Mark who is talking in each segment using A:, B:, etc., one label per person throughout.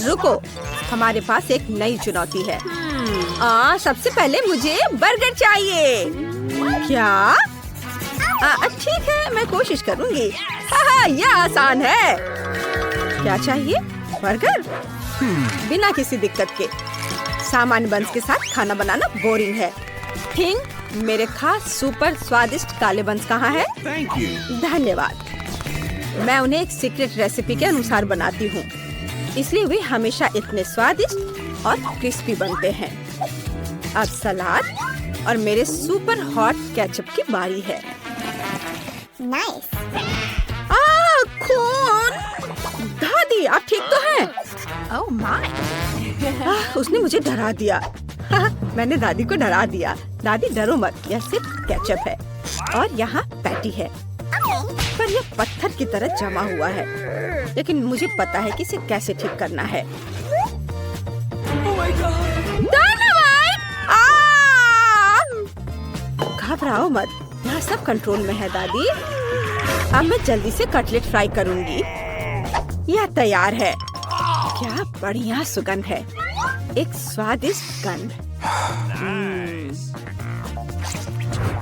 A: रुको, हमारे पास एक नई चुनौती है। सबसे पहले मुझे बर्गर चाहिए। क्या? ठीक है, मैं कोशिश करूंगी। यह आसान है। क्या चाहिए? बर्गर? बिना किसी दिक्कत के। सामान्य बंस के साथ खाना बनाना बोरिंग है। थिंग, मेरे खास सुपर स्वादिष्ट काले बंस कहाँ है? धन्यवाद। मैं उन्हें एक सीक्रेट रेसिपी के अनुसार बनाती हूँ, इसलिए वे हमेशा इतने स्वादिष्ट और क्रिस्पी बनते हैं। अब सलाद और मेरे सुपर हॉट केचप की बारी है।
B: नाइस।
A: खून! दादी, आप ठीक तो हैं?
B: Oh my.
A: उसने मुझे डरा दिया। मैंने दादी को डरा दिया। दादी डरो मत, यह सिर्फ केचप है और यहाँ पैटी है, पर यह पत्थर की तरह जमा हुआ है। लेकिन मुझे पता है कि इसे कैसे ठीक करना है। घबराओ मत, यहाँ सब कंट्रोल में है दादी। अब मैं जल्दी से कटलेट फ्राई करूंगी। यह तैयार है। क्या बढ़िया सुगंध है, एक स्वादिष्ट गंध।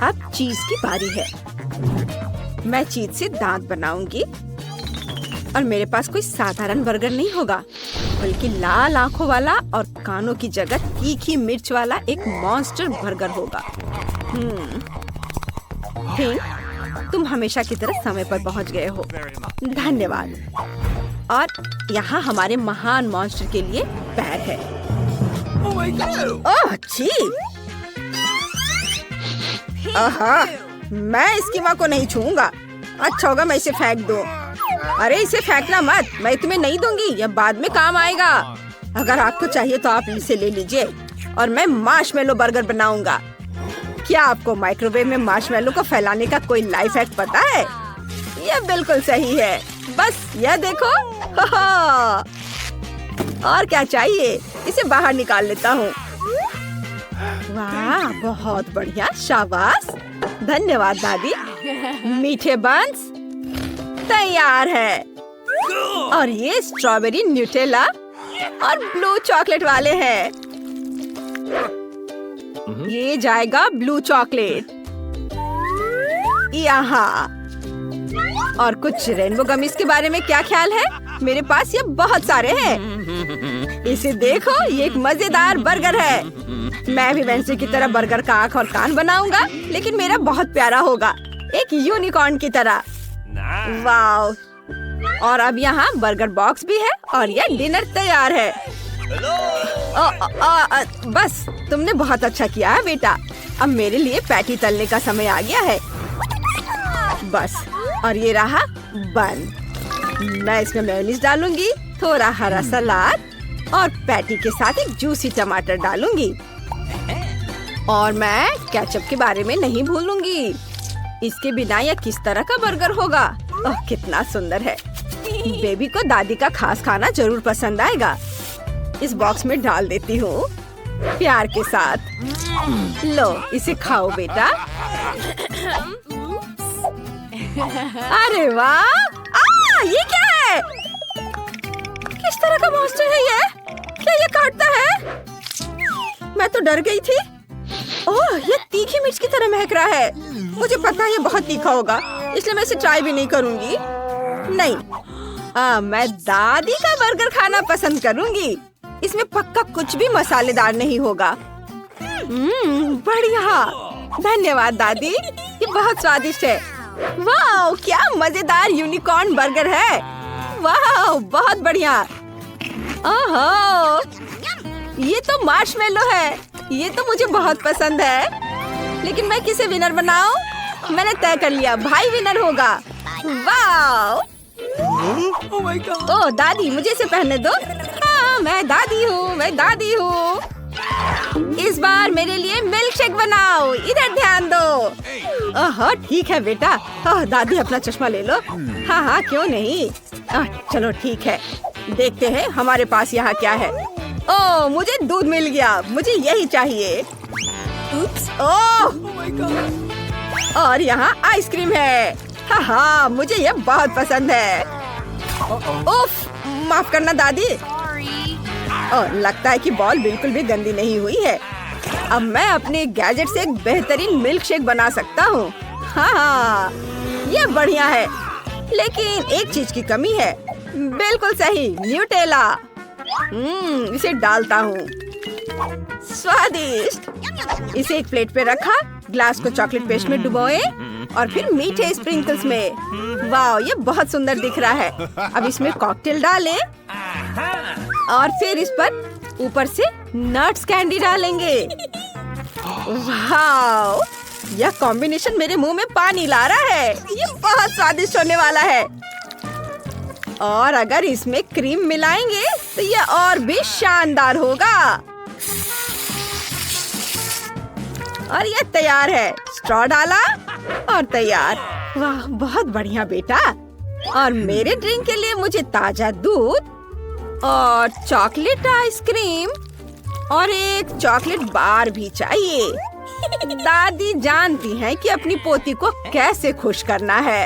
A: अब चीज की बारी है। मैं चीज से दांत बनाऊंगी और मेरे पास कोई साधारण बर्गर नहीं होगा, बल्कि लाल आंखों वाला और कानों की जगह तीखी मिर्च वाला एक मॉन्स्टर बर्गर होगा। थिंग, तुम हमेशा की तरह समय पर पहुंच गए हो। धन्यवाद। और यहाँ हमारे महान मॉन्स्टर के लिए बैग है। ओह छी! मैं इसकी माँ को नहीं छूऊंगा। अच्छा होगा मैं इसे फेंक दूं। अरे इसे फेंकना मत, मैं तुम्हें नहीं दूंगी, यह बाद में काम आएगा। अगर आपको चाहिए तो आप इसे ले लीजिए और मैं मार्शमेलो बर्गर बनाऊंगा। क्या आपको माइक्रोवेव में मार्शमेलो को फैलाने का कोई लाइफ हैक पता है? यह बिल्कुल सही है, बस यह देखो। और क्या चाहिए, इसे बाहर निकाल लेता हूँ। वाह, बहुत बढ़िया, शाबाश। धन्यवाद दादी। मीठे बंस तैयार है और ये स्ट्रॉबेरी न्यूटेला और ब्लू चॉकलेट वाले हैं। ये जाएगा ब्लू चॉकलेट यहाँ। और कुछ रेनबो गमीज के बारे में क्या ख्याल है? मेरे पास ये बहुत सारे हैं। इसे देखो, ये एक मजेदार बर्गर है। मैं भी वेंसडे की तरह बर्गर का आँख और कान बनाऊंगा, लेकिन मेरा बहुत प्यारा होगा, एक यूनिकॉर्न की तरह। वाव! और अब यहाँ बर्गर बॉक्स भी है और यह डिनर तैयार है। बस, तुमने बहुत अच्छा किया है बेटा। अब मेरे लिए पैटी तलने का समय आ गया है। बस, और ये रहा बन। मैं इसमें मेयोनीज डालूंगी, थोड़ा हरा सलाद और पैटी के साथ एक जूसी टमाटर डालूंगी। और मैं केचप के बारे में नहीं भूलूंगी। इसके बिना यह किस तरह का बर्गर होगा? ओह, कितना सुंदर है। बेबी को दादी का खास खाना जरूर पसंद आएगा। इस बॉक्स में डाल देती हूँ प्यार के साथ। लो, इसे खाओ बेटा। अरे वाह! ये क्या है? किस तरह का मॉन्स्टर है ये? क्या ये काटता है? मैं तो डर गई थी। ओह, ये तीखी मिर्च की तरह महक रहा है। मुझे पता है ये बहुत तीखा होगा, इसलिए मैं इसे ट्राई भी नहीं करूंगी। नहीं, मैं दादी का बर्गर खाना पसंद करूंगी। इसमें पक्का कुछ भी मसालेदार नहीं होगा। बढ़िया, धन्यवाद दादी, ये बहुत स्वादिष्ट है। वाह, क्या मजेदार यूनिकॉर्न बर्गर है। वाह, बहुत बढ़िया। ओहो, ये तो मार्शमेलो है। ये तो मुझे बहुत पसंद है, लेकिन मैं किसे विनर बनाऊं? मैंने तय कर लिया, भाई विनर होगा। वाह! ओह दादी, मुझे इसे पहनने दो। हाँ, मैं दादी हूँ, मैं दादी हूँ। इस बार मेरे लिए मिल्क शेक बनाओ, इधर ध्यान दो। ओह, ठीक है बेटा। ओह दादी, अपना चश्मा ले लो। हाँ हाँ, क्यों नहीं। चलो ठीक है, देखते हैं हमारे पास यहाँ क्या है। ओह, मुझे दूध मिल गया, मुझे यही चाहिए। ओह, और यहाँ आइसक्रीम है। हाँ हाँ, मुझे यह बहुत पसंद है। उफ, माफ करना दादी। और लगता है कि बॉल बिल्कुल भी गंदी नहीं हुई है। अब मैं अपने गैजेट से एक बेहतरीन मिल्क शेक बना सकता हूँ। हाँ, ये बढ़िया है, लेकिन एक चीज की कमी है। बिल्कुल सही, न्यूटेला। इसे डालता हूँ। स्वादिष्ट। इसे एक प्लेट पे रखा, ग्लास को चॉकलेट पेस्ट में डुबोए और फिर मीठे स्प्रिंकल्स में। वाह, ये बहुत सुंदर दिख रहा है। अब इसमें कॉकटेल डालें और फिर इस पर ऊपर से नट्स कैंडी डालेंगे। वाह, यह कॉम्बिनेशन मेरे मुंह में पानी ला रहा है। ये बहुत स्वादिष्ट होने वाला है। और अगर इसमें क्रीम मिलाएंगे तो यह और भी शानदार होगा। और यह तैयार है। स्ट्रॉ डाला और तैयार। वाह, बहुत बढ़िया बेटा। और मेरे ड्रिंक के लिए मुझे ताजा दूध और चॉकलेट आइसक्रीम और एक चॉकलेट बार भी चाहिए। दादी जानती हैं कि अपनी पोती को कैसे खुश करना है।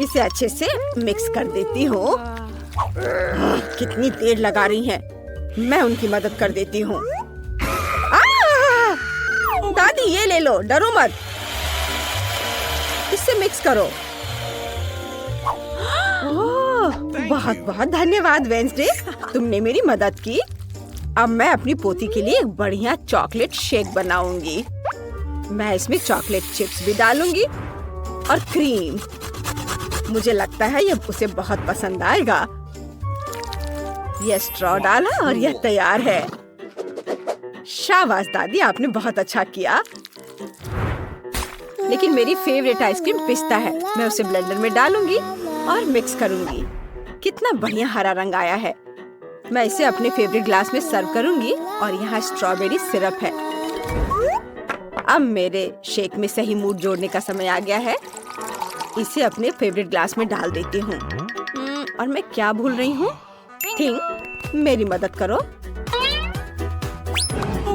A: इसे अच्छे से मिक्स कर देती हूँ। कितनी देर लगा रही हैं। मैं उनकी मदद कर देती हूँ। दादी ये ले लो, डरो मत। इससे मिक्स करो। ओह, बहुत बहुत धन्यवाद वेंसडे, तुमने मेरी मदद की। अब मैं अपनी पोती के लिए एक बढ़िया चॉकलेट शेक बनाऊंगी। मैं इसमें चॉकलेट चिप्स भी डालूंगी और क्रीम। मुझे लगता है ये उसे बहुत पसंद आएगा। यह स्ट्रॉ डाला और यह तैयार है। शाबाश दादी, आपने बहुत अच्छा किया। लेकिन मेरी फेवरेट आइसक्रीम पिस्ता है। मैं उसे ब्लेंडर में डालूंगी और मिक्स करूंगी। कितना बढ़िया हरा रंग आया है। मैं इसे अपने फेवरेट ग्लास में सर्व करूंगी और यहाँ स्ट्रॉबेरी सिरप है। अब मेरे शेक में सही मूड जोड़ने का समय आ गया है। इसे अपने फेवरेट ग्लास में डाल देती हूँ। और मैं क्या भूल रही हूँ? थिंक, मेरी मदद करो।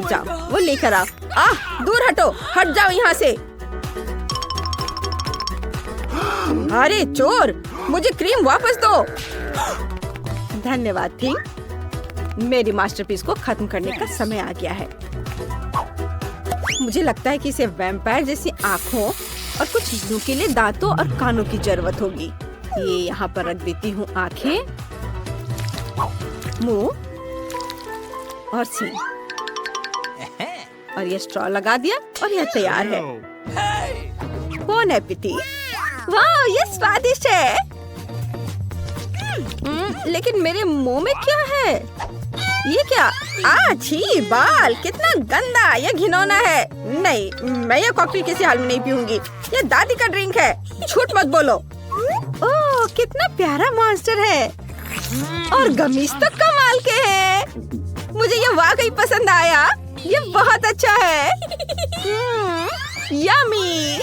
A: जाओ, वो लेकर आओ। दूर हटो, हट जाओ यहाँ से। अरे चोर, मुझे क्रीम वापस दो। धन्यवाद थिंक। मेरी मास्टरपीस को खत्म करने का समय आ गया है। मुझे लगता है कि इसे वैम्पायर जैसी आँखों और कुछ नुकीले दांतों और कानों की जरूरत होगी। ये यहाँ पर रख देती हूँ। आँखें, मुंह और सींग। और ये स्ट्रॉ लगा दिया और यह तैयार है। बोन एपेटी। वाह, ये स्वादिष्ट है। लेकिन मेरे मुंह में क्या है? ये क्या? छी, बाल, कितना गंदा। यह घिनौना है। नहीं, मैं ये कॉकटेल किसी हाल में नहीं पीऊंगी। ये दादी का ड्रिंक है। झूठ मत बोलो। ओह, कितना प्यारा मॉन्स्टर है। और गमीज तो कमाल के हैं। मुझे ये वाकई पसंद आया। ये बहुत अच्छा है। यम्मी।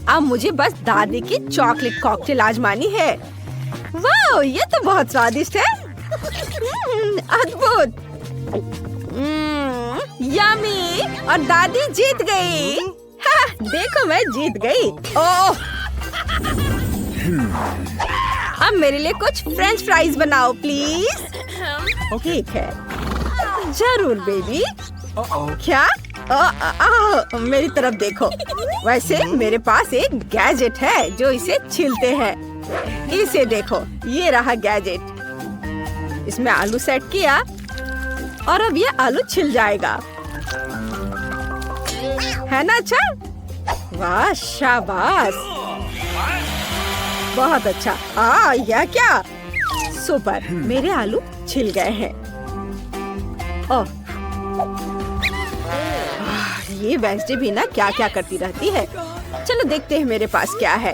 A: अब मुझे बस दादी की चॉकलेट कॉकटेल आजमानी है। वाह, ये तो बहुत स्वादिष्ट है। अद्भुत। यम्मी। और दादी जीत गई। देखो, मैं जीत गई। ओह, अब मेरे लिए कुछ फ्रेंच फ्राइज बनाओ प्लीज। ठीक है, जरूर बेबी। क्या? मेरी तरफ देखो। वैसे मेरे पास एक गैजेट है जो इसे छीलते हैं। इसे देखो, ये रहा गैजेट। इसमें आलू सेट किया और अब ये आलू छिल जाएगा। है ना अच्छा? वाह, शाबाश, बहुत अच्छा। यह क्या? सुपर, मेरे आलू छिल गए हैं। ओह, ये वेंसडे भी ना क्या क्या करती रहती है। चलो देखते हैं मेरे पास क्या है।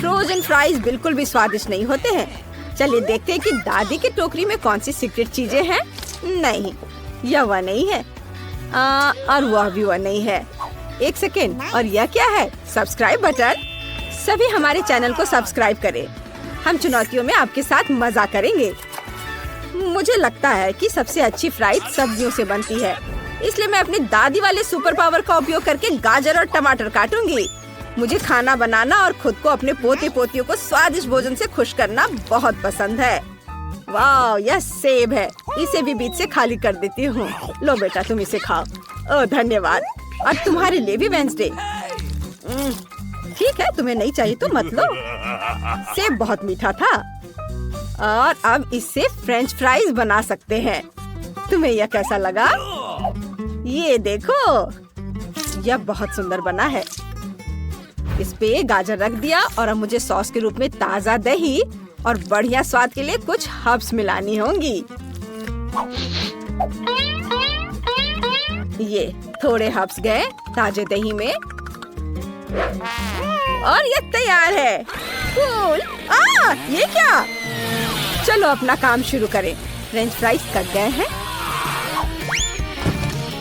A: फ्रोजन फ्राइज बिल्कुल भी स्वादिष्ट नहीं होते हैं। चलिए देखते हैं कि दादी की टोकरी में कौन सी सीक्रेट चीजें हैं। नहीं, यह वह नहीं है। और वह भी वह नहीं है। एक सेकेंड, और यह क्या है? Subscribe button. सभी हमारे चैनल को सब्सक्राइब करें। हम चुनौतियों में आपके साथ मजा करेंगे। मुझे लगता है कि सबसे अच्छी फ्राइज सब्जियों से बनती है, इसलिए मैं अपनी दादी वाले सुपर पावर का उपयोग करके गाजर और टमाटर काटूंगी। मुझे खाना बनाना और खुद को अपने पोते पोतियों को स्वादिष्ट भोजन से खुश करना बहुत पसंद है। वाह, यह सेब है। इसे भी बीच से खाली कर देती हूँ। लो बेटा, तुम इसे खाओ। ओह धन्यवाद। और तुम्हारे लिए भी वेंसडे। ठीक है, तुम्हें नहीं चाहिए तो मत लो। सेब बहुत मीठा था। और अब इससे फ्रेंच फ्राइज बना सकते हैं। तुम्हें यह कैसा लगा? ये देखो, यह बहुत सुंदर बना है। इस पे गाजर रख दिया और अब मुझे सॉस के रूप में ताजा दही और बढ़िया स्वाद के लिए कुछ हर्ब्स मिलानी होंगी। ये थोड़े हर्ब्स गए ताजे दही में और ये तैयार है। कूल। ये क्या? चलो अपना काम शुरू करें। फ्रेंच फ्राइज कट गए हैं।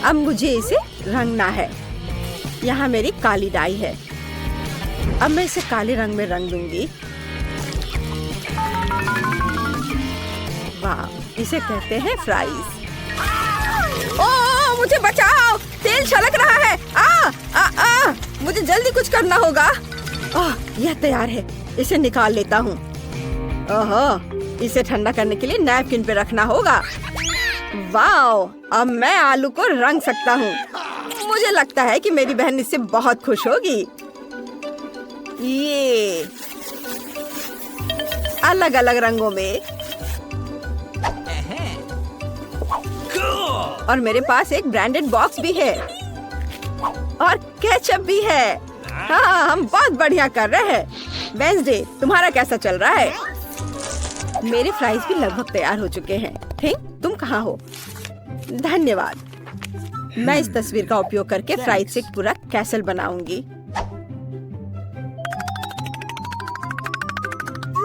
A: अब मुझे इसे रंगना है। यहाँ मेरी काली डाई है। अब मैं इसे काले रंग में रंग दूंगी। वाह, इसे कहते हैं फ्राइज। ओह, मुझे बचाओ, तेल छलक रहा है। मुझे जल्दी कुछ करना होगा। यह तैयार है, इसे निकाल लेता हूँ। ओह, इसे ठंडा करने के लिए नैपकिन पे रखना होगा। वाह, अब मैं आलू को रंग सकता हूँ। मुझे लगता है कि मेरी बहन इससे बहुत खुश होगी। ये अलग अलग रंगों में। और मेरे पास एक ब्रांडेड बॉक्स भी है और केचप भी है। हाँ, हम बहुत बढ़िया कर रहे हैं। वेंसडे, तुम्हारा कैसा चल रहा है? मेरे फ्राइज भी लगभग तैयार हो चुके हैं। थिंक, तुम कहाँ हो? धन्यवाद। मैं इस तस्वीर का उपयोग करके फ्राइज से एक पूरा कैसल बनाऊंगी।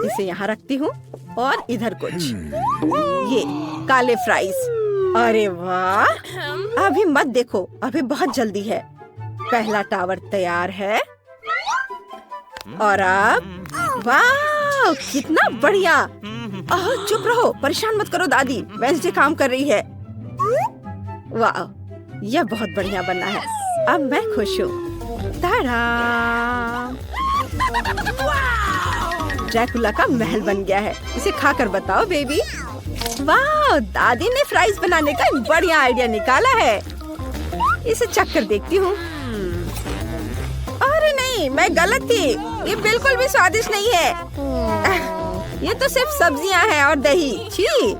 A: इसे यहाँ रखती हूँ और इधर कुछ। ये काले फ्राइज। अरे वाह, अभी मत देखो, अभी बहुत जल्दी है। पहला टावर तैयार है और अब वाह, कितना बढ़िया। चुप रहो, परेशान मत करो दादी, वेंसडे काम कर रही है। वाह, यह बहुत बढ़िया बना है। अब मैं खुश हूँ। ताड़ा! ड्रैकुला का महल बन गया है। इसे खाकर बताओ बेबी। वाह, दादी ने फ्राइज बनाने का एक बढ़िया आइडिया निकाला है। इसे चख कर देखती हूँ। अरे नहीं, मैं गलत थी। ये बिल्कुल भी स्वादिष्ट नहीं है। ये तो सिर्फ सब्जियां हैं और दही। छी!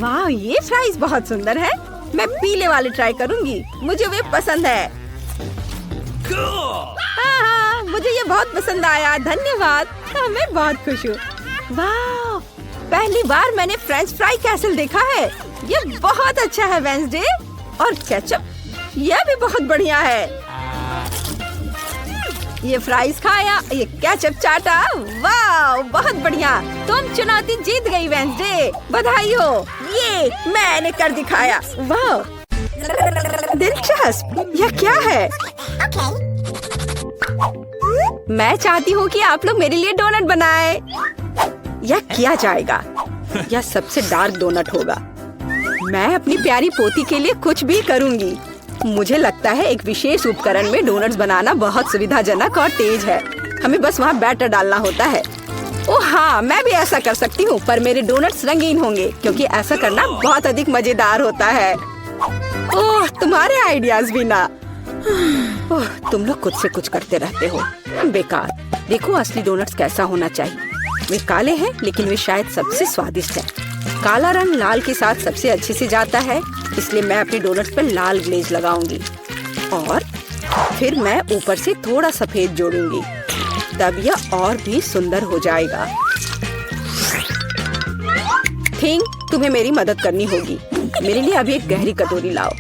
A: वाह, ये फ्राइज बहुत सुंदर है। मैं पीले वाले ट्राई करूंगी। मुझे वे पसंद है। हाँ, मुझे ये बहुत पसंद आया। धन्यवाद। मैं बहुत खुश हूँ। वाह, पहली बार मैंने फ्रेंच फ्राई कैसल देखा है। ये बहुत अच्छा है वेंसडे। और केचप, यह भी बहुत बढ़िया है। ये फ्राइज खाया, ये केचप चाटा। वाह, बहुत बढ़िया। तुम चुनौती जीत गई वेंसडे। बधाई हो। ये मैंने कर दिखाया। वाह, दिलचस्प। यह क्या है? मैं चाहती हूँ कि आप लोग मेरे लिए डोनट बनाएं। यह किया जाएगा। यह सबसे डार्क डोनट होगा। मैं अपनी प्यारी पोती के लिए कुछ भी करूँगी। मुझे लगता है एक विशेष उपकरण में डोनट्स बनाना बहुत सुविधाजनक और तेज है। हमें बस वहाँ बैटर डालना होता है। ओह हाँ, मैं भी ऐसा कर सकती हूँ, पर मेरे डोनट्स रंगीन होंगे क्योंकि ऐसा करना बहुत अधिक मजेदार होता है। ओह, तुम्हारे आइडियाज भी ना। ओह, तुम लोग खुद से कुछ करते रहते हो। बेकार। देखो असली डोनट्स कैसा होना चाहिए। वे काले हैं, लेकिन वे शायद सबसे स्वादिष्ट है। काला रंग लाल के साथ सबसे अच्छे से जाता है, इसलिए मैं अपने डोनट्स पर लाल ग्लेज लगाऊंगी और फिर मैं ऊपर से थोड़ा सफेद जोड़ूंगी। तब यह और भी सुंदर हो जाएगा। थिंक, तुम्हें मेरी मदद करनी होगी। मेरे लिए अभी एक गहरी कटोरी लाओ।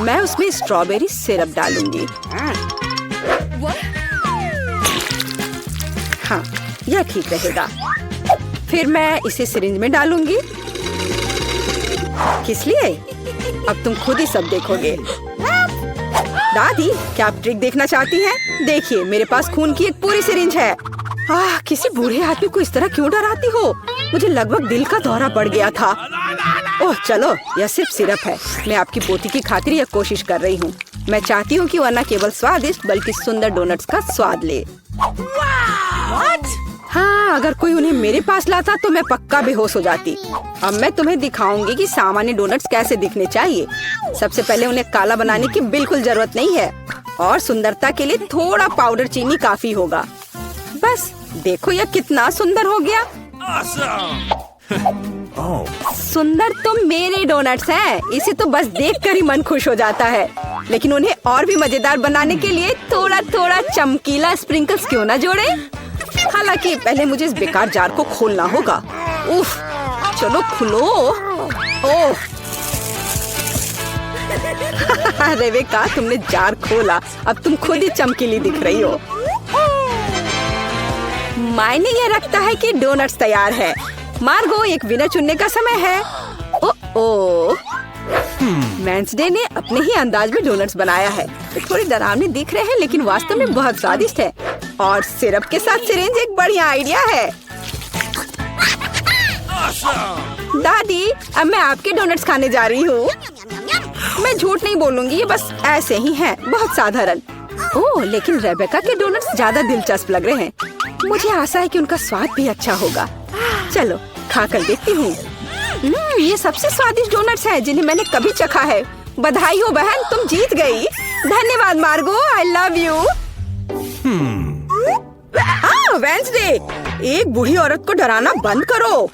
A: मैं उसमें स्ट्रॉबेरी सिरप डालूंगी। हाँ, यह ठीक रहेगा। फिर मैं इसे सिरिंज में डालूंगी। किस लिए? अब तुम खुद ही सब देखोगे। दादी, क्या आप ट्रिक देखना चाहती हैं? देखिए, मेरे पास खून की एक पूरी सिरिंज है। किसी बूढ़े आदमी को इस तरह क्यों डराती हो? मुझे लगभग दिल का दौरा पड़ गया था। ओह चलो, यह सिर्फ सिरप है। मैं आपकी पोती की खातिर यह कोशिश कर रही हूँ। मैं चाहती हूँ कि वह न केवल स्वादिष्ट बल्कि सुंदर डोनट्स का स्वाद ले। हाँ, अगर कोई उन्हें मेरे पास लाता तो मैं पक्का बेहोश हो जाती। अब मैं तुम्हें दिखाऊंगी कि सामान्य डोनट्स कैसे दिखने चाहिए। सबसे पहले उन्हें काला बनाने की बिल्कुल जरूरत नहीं है और सुंदरता के लिए थोड़ा पाउडर चीनी काफी होगा। बस देखो यह कितना सुंदर हो गया। सुंदर तो मेरे डोनट्स हैं, इसे तो बस देखकर ही मन खुश हो जाता है। लेकिन उन्हें और भी मजेदार बनाने के लिए थोड़ा थोड़ा चमकीला स्प्रिंकल्स क्यों ना जोड़े। हालांकि पहले मुझे इस बेकार जार को खोलना होगा। उफ, चलो खुलो। ओह रेबेका, तुमने जार खोला, अब तुम खुद ही चमकीली दिख रही हो। मायने यह रखता है कि डोनट्स तैयार है। मार्गो, एक विनर चुनने का समय है। ओह, वेंसडे ने अपने ही अंदाज में डोनट्स बनाया है। थोड़ी डरावनी दिख रहे हैं लेकिन वास्तव में बहुत स्वादिष्ट है। और सिरप के साथ सिरिंज एक बढ़िया आइडिया है। दादी, अब मैं आपके डोनट्स खाने जा रही हूँ। मैं झूठ नहीं बोलूंगी, ये बस ऐसे ही हैं, बहुत साधारण। ओह, लेकिन रेबेका के डोनट्स ज्यादा दिलचस्प लग रहे हैं। मुझे आशा है कि उनका स्वाद भी अच्छा होगा। चलो खाकर देखती हूँ। ये सबसे स्वादिष्ट डोनट्स हैं जिन्हें मैंने कभी चखा है। बधाई हो बहन, तुम जीत गई। धन्यवाद मार्गो, आई लव यू। वेंसडे, एक बूढ़ी औरत को डराना बंद करो।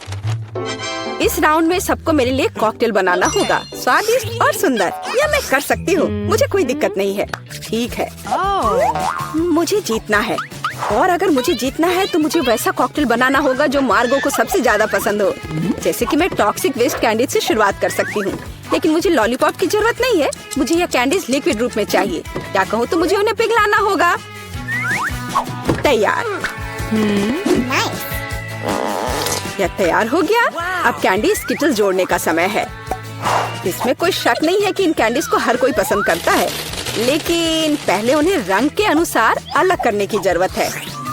A: इस राउंड में सबको मेरे लिए कॉकटेल बनाना होगा, स्वादिष्ट और सुंदर। यह मैं कर सकती हूँ, मुझे कोई दिक्कत नहीं है। ठीक है, मुझे जीतना है और अगर मुझे जीतना है तो मुझे वैसा कॉकटेल बनाना होगा जो मार्गो को सबसे ज्यादा पसंद हो। जैसे कि मैं टॉक्सिक वेस्ट कैंडीज से शुरुआत कर सकती हूँ, लेकिन मुझे लॉलीपॉप की जरूरत नहीं है। मुझे यह कैंडीज लिक्विड रूप में चाहिए। क्या कहूँ तो मुझे उन्हें पिघलाना होगा। तैयार। यह तैयार हो गया। अब कैंडी स्किटल्स जोड़ने का समय है। इसमें कोई शक नहीं है कि इन कैंडीज को हर कोई पसंद करता है, लेकिन पहले उन्हें रंग के अनुसार अलग करने की जरूरत है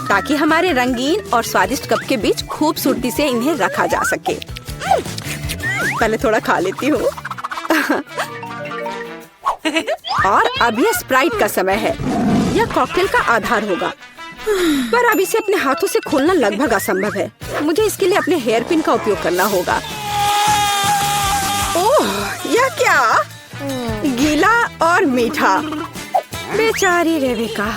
A: ताकि हमारे रंगीन और स्वादिष्ट कप के बीच खूबसूरती से इन्हें रखा जा सके। पहले थोड़ा खा लेती हूँ। और अब यह स्प्राइट का समय है। यह कॉकटेल का आधार होगा, पर अब इसे अपने हाथों से खोलना लगभग असंभव है। मुझे इसके लिए अपने हेयर पिन का उपयोग करना होगा। ओह, यह क्या? गीला और मीठा। बेचारी रेबेका।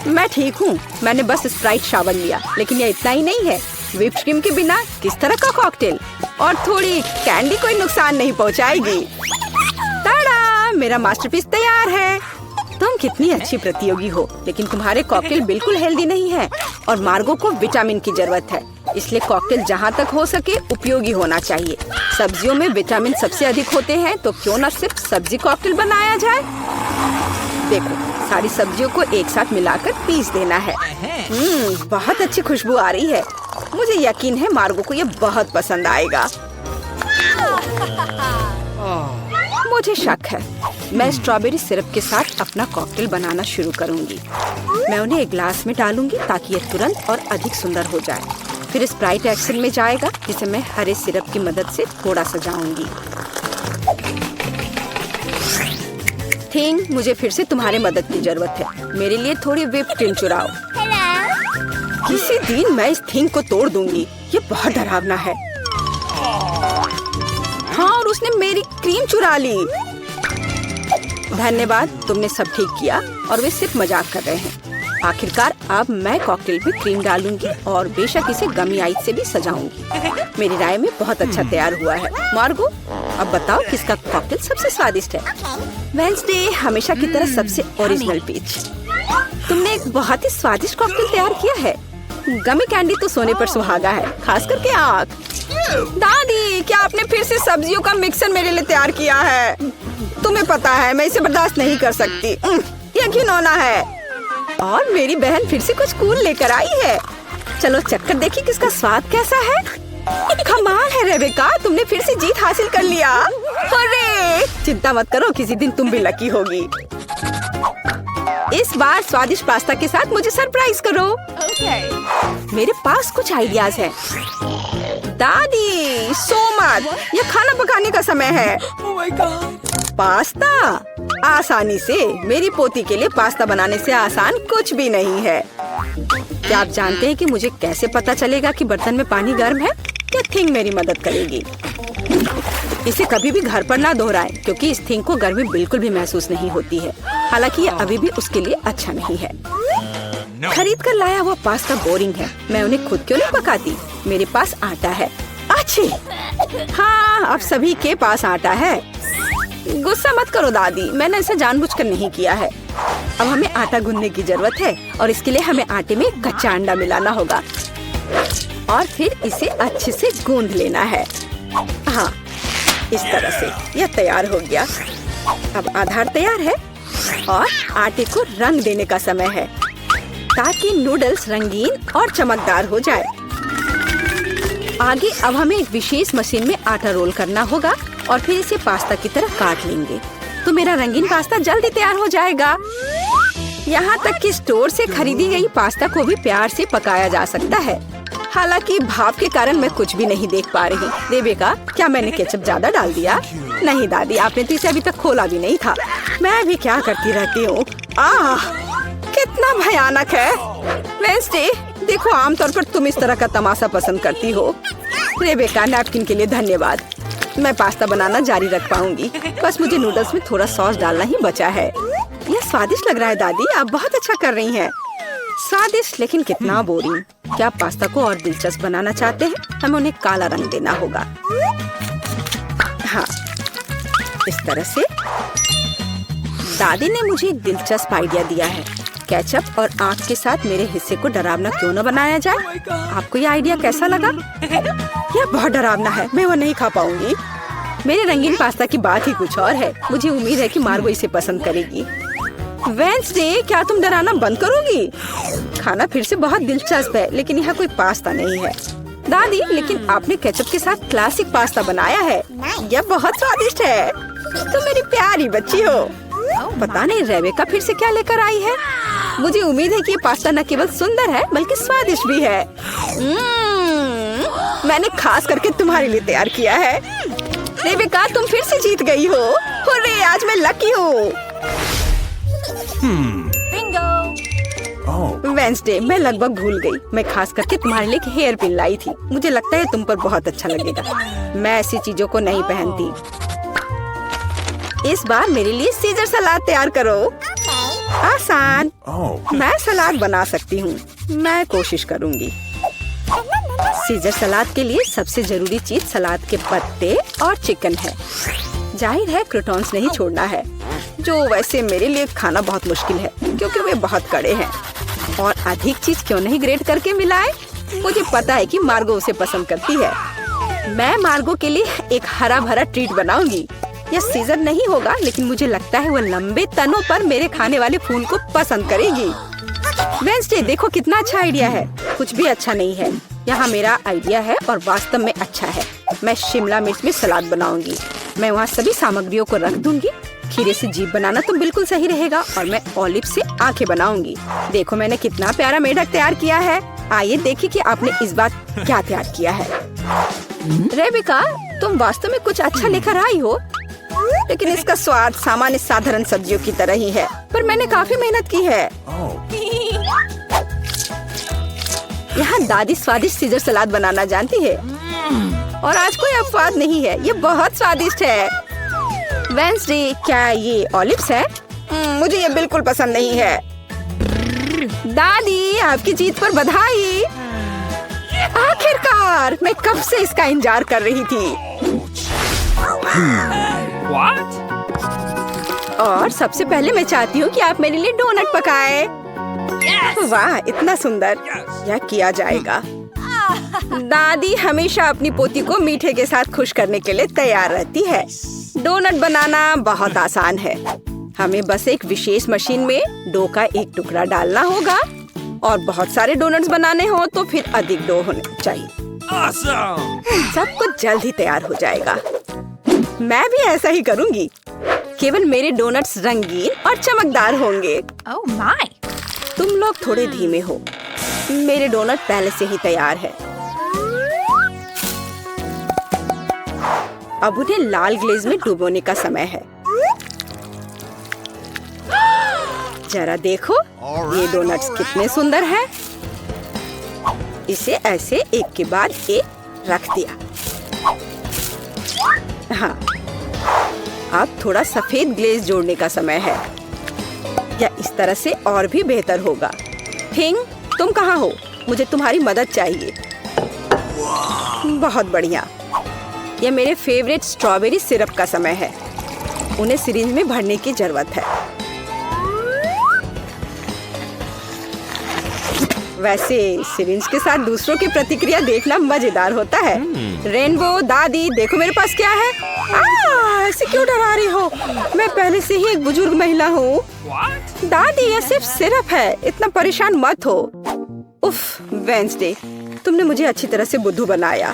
A: मैं ठीक हूँ, मैंने बस स्प्राइट शावर लिया, लेकिन यह इतना ही नहीं है। व्हिप्ड क्रीम के बिना किस तरह का कॉकटेल? और थोड़ी कैंडी कोई नुकसान नहीं पहुँचाएगी। ताड़ा, मेरा मास्टरपीस तैयार है। तुम कितनी अच्छी प्रतियोगी हो, लेकिन तुम्हारे कॉकटेल बिल्कुल हेल्दी नहीं है और मार्गो को विटामिन की जरूरत है। इसलिए कॉकटेल जहाँ तक हो सके उपयोगी होना चाहिए। सब्जियों में विटामिन सबसे अधिक होते हैं, तो क्यों न सिर्फ सब्जी कॉकटेल बनाया जाए। देखो, सारी सब्जियों को एक साथ मिलाकर पीस देना है। बहुत अच्छी खुशबू आ रही है। मुझे यकीन है मार्गो को ये बहुत पसंद आएगा। मुझे शक है। मैं स्ट्रॉबेरी सिरप के साथ अपना कॉकटेल बनाना शुरू करूंगी। मैं उन्हें एक ग्लास में डालूंगी ताकि यह तुरंत और अधिक सुंदर हो जाए। फिर स्प्राइट एक्शन में जाएगा, जिसे मैं हरे सिरप की मदद से थोड़ा सजाऊंगी। थिंग, मुझे फिर से तुम्हारे मदद की जरूरत है। मेरे लिए थोड़ी व्हिप्ड क्रीम चुराओ। किसी दिन मैं इस थिंग को तोड़ दूंगी। ये बहुत डरावना है। हाँ, और उसने मेरी क्रीम चुरा ली। धन्यवाद, तुमने सब ठीक किया। और वे सिर्फ मजाक कर रहे हैं। आखिरकार अब मैं कॉकटेल में क्रीम डालूंगी और बेशक इसे गमी आइस से भी सजाऊंगी। मेरी राय में बहुत अच्छा तैयार हुआ है। मार्गो, अब बताओ किसका कॉकटेल सबसे स्वादिष्ट है? वेंसडे, हमेशा की तरह सबसे ओरिजिनल पीच। तुमने एक बहुत ही स्वादिष्ट कॉकटेल तैयार किया है। गमी कैंडी तो सोने पर सुहागा है, खास करके आँख। दादी, क्या आपने फिर से सब्जियों का मिक्सर मेरे लिए तैयार किया है? तुम्हें पता है मैं इसे बर्दाश्त नहीं कर सकती। ये घिनौना है। और मेरी बहन फिर से कुछ कूल लेकर आई है। चलो चक्कर देखिए किसका स्वाद कैसा है। कमाल है रेबेका, तुमने फिर से जीत हासिल कर लिया। अरे चिंता मत करो, किसी दिन तुम भी लकी होगी। इस बार स्वादिष्ट पास्ता के साथ मुझे सरप्राइज करो। मेरे पास कुछ आइडियाज हैं। दादी, सो मत, ये खाना पकाने का समय है। पास्ता आसानी से। मेरी पोती के लिए पास्ता बनाने से आसान कुछ भी नहीं है। क्या आप जानते हैं कि मुझे कैसे पता चलेगा कि बर्तन में पानी गर्म है? यह थिंग मेरी मदद करेगी। इसे कभी भी घर पर ना दोहराएं, क्योंकि इस थिंग को गर्मी बिल्कुल भी महसूस नहीं होती है। हालांकि ये अभी भी उसके लिए अच्छा नहीं है। खरीद कर लाया हुआ पास्ता बोरिंग है। मैं उन्हें खुद क्यों नहीं पकाती? मेरे पास आटा है। अच्छी। हाँ, अब सभी के पास आटा है। गुस्सा मत करो दादी, मैंने इसे जानबूझकर नहीं किया है। अब हमें आटा गूंदने की जरूरत है और इसके लिए हमें आटे में कच्चा अंडा मिलाना होगा और फिर इसे अच्छे से गूंद लेना है। हाँ, इस तरह से यह तैयार हो गया। अब आधार तैयार है और आटे को रंग देने का समय है ताकि नूडल्स रंगीन और चमकदार हो जाए। आगे अब हमें एक विशेष मशीन में आटा रोल करना होगा और फिर इसे पास्ता की तरह काट लेंगे तो मेरा रंगीन पास्ता जल्दी तैयार हो जाएगा। यहाँ तक कि स्टोर से खरीदी गई पास्ता को भी प्यार से पकाया जा सकता है। हालांकि भाप के कारण मैं कुछ भी नहीं देख पा रही। रेबेका, क्या मैंने केचप ज्यादा डाल दिया? नहीं दादी, आपने तो इसे अभी तक खोला भी नहीं था। मैं भी क्या करती रहती हूँ। कितना भयानक है। वेंसडे, देखो आमतौर पर तुम इस तरह का तमाशा पसंद करती हो। रेबेका, नैपकिन के लिए धन्यवाद। मैं पास्ता बनाना जारी रख पाऊंगी। बस मुझे नूडल्स में थोड़ा सॉस डालना ही बचा है। यह स्वादिष्ट लग रहा है दादी, आप बहुत अच्छा कर रही हैं। स्वादिष्ट, लेकिन कितना बोरिंग। क्या आप पास्ता को और दिलचस्प बनाना चाहते हैं? हमें उन्हें काला रंग देना होगा। हाँ, इस तरह से। दादी ने मुझे एक दिलचस्प आइडिया दिया है। केचप और आँख के साथ मेरे हिस्से को डरावना क्यों न बनाया जाए? आपको यह आइडिया कैसा लगा? यह बहुत डरावना है, मैं वो नहीं खा पाऊंगी। मेरे रंगीन पास्ता की बात ही कुछ और है। मुझे उम्मीद है कि मार्गो इसे पसंद करेगी। वेंसडे, क्या तुम डराना बंद करोगी? खाना फिर से बहुत दिलचस्प है, लेकिन यहाँ कोई पास्ता नहीं है। दादी, लेकिन आपने केचप के साथ क्लासिक पास्ता बनाया है। यह बहुत स्वादिष्ट है। तुम मेरी प्यारी बच्ची हो। पता नहीं रेबेका फिर से क्या लेकर आई है। मुझे उम्मीद है कि ये पास्ता न केवल सुंदर है बल्कि स्वादिष्ट भी है। मैंने खास करके तुम्हारे लिए तैयार किया है। रेबेका, तुम फिर से जीत गई हो। हुर्रे, आज मैं लकी हूँ। वेंसडे, मैं लगभग भूल गई। मैं खास करके तुम्हारे लिए एक हेयर पिन लाई थी। मुझे लगता है तुम पर बहुत अच्छा लगेगा। मैं ऐसी चीजों को नहीं पहनती। इस बार मेरे लिए सीजर सलाद तैयार करो। आसान। मैं सलाद बना सकती हूँ। मैं कोशिश करूँगी। सीजर सलाद के लिए सबसे जरूरी चीज सलाद के पत्ते और चिकन है। जाहिर है क्रूटॉन्स नहीं छोड़ना है, जो वैसे मेरे लिए खाना बहुत मुश्किल है क्योंकि वे बहुत कड़े हैं। और अधिक चीज क्यों नहीं ग्रेट करके मिलाए? मुझे पता है कि मार्गो उसे पसंद करती है। मैं मार्गो के लिए एक हरा भरा ट्रीट बनाऊंगी। यह सीजर नहीं होगा, लेकिन मुझे लगता है वह लंबे तनों पर मेरे खाने वाले फूल को पसंद करेगी। वेंसडे, देखो कितना अच्छा आइडिया है। कुछ भी अच्छा नहीं है। यहाँ मेरा आइडिया है और वास्तव में अच्छा है। मैं शिमला मिर्च में सलाद बनाऊंगी। मैं वहाँ सभी सामग्रियों को रख दूंगी। खीरे से जीभ बनाना तो बिल्कुल सही रहेगा और मैं ऑलिव से आंखें बनाऊंगी। देखो मैंने कितना प्यारा मेढक तैयार किया है। आइए देखिए कि आपने इस बार क्या तैयार किया है। रेबेका, तुम वास्तव में कुछ अच्छा लेकर आई हो, लेकिन इसका स्वाद सामान्य साधारण सब्जियों की तरह ही है। पर मैंने काफी मेहनत की है। यहाँ दादी स्वादिष्ट सीजर सलाद बनाना जानती है और आज कोई अपवाद नहीं है। ये बहुत स्वादिष्ट है। वेंसडे, क्या ये ऑलिव्स है? मुझे ये बिल्कुल पसंद नहीं है। दादी, आपकी जीत पर बधाई। आखिरकार, मैं कब से इसका इंतजार कर रही थी।
C: What?
A: और सबसे पहले मैं चाहती हूँ कि आप मेरे लिए डोनट पकाए। वाह, इतना सुंदर। यह किया जाएगा। दादी हमेशा अपनी पोती को मीठे के साथ खुश करने के लिए तैयार रहती है। डोनट बनाना बहुत आसान है। हमें बस एक विशेष मशीन में डो का एक टुकड़ा डालना होगा और बहुत सारे डोनट्स बनाने हो तो फिर अधिक डो होने चाहिए।
C: Awesome!
A: सब कुछ जल्द ही तैयार हो जाएगा। मैं भी ऐसा ही करूंगी। केवल मेरे डोनट्स रंगीन और चमकदार होंगे।
B: Oh my!
A: तुम लोग थोड़े धीमे हो। मेरे डोनट पहले से ही तैयार है। अब उन्हें लाल ग्लेज में डुबोने का समय है। जरा देखो, ये डोनट्स कितने सुंदर हैं। इसे ऐसे एक के बाद एक रख दिया। हाँ, अब थोड़ा सफेद ग्लेज जोड़ने का समय है, या इस तरह से और भी बेहतर होगा। थिंग, तुम कहाँ हो? मुझे तुम्हारी मदद चाहिए। बहुत बढ़िया। यह मेरे फेवरेट स्ट्रॉबेरी सिरप का समय है। उन्हें सिरिंज में भरने की जरूरत है। वैसे सिरिंज के साथ दूसरों की प्रतिक्रिया देखना मजेदार होता है। रेनबो, दादी, देखो मेरे पास क्या है। ऐसे क्यों डरा रही हो? मैं पहले से ही एक बुजुर्ग महिला हूँ। दादी, यह सिर्फ सिरप है, इतना परेशान मत हो। उफ, वेंसडे, तुमने मुझे अच्छी तरह से बुद्धू बनाया।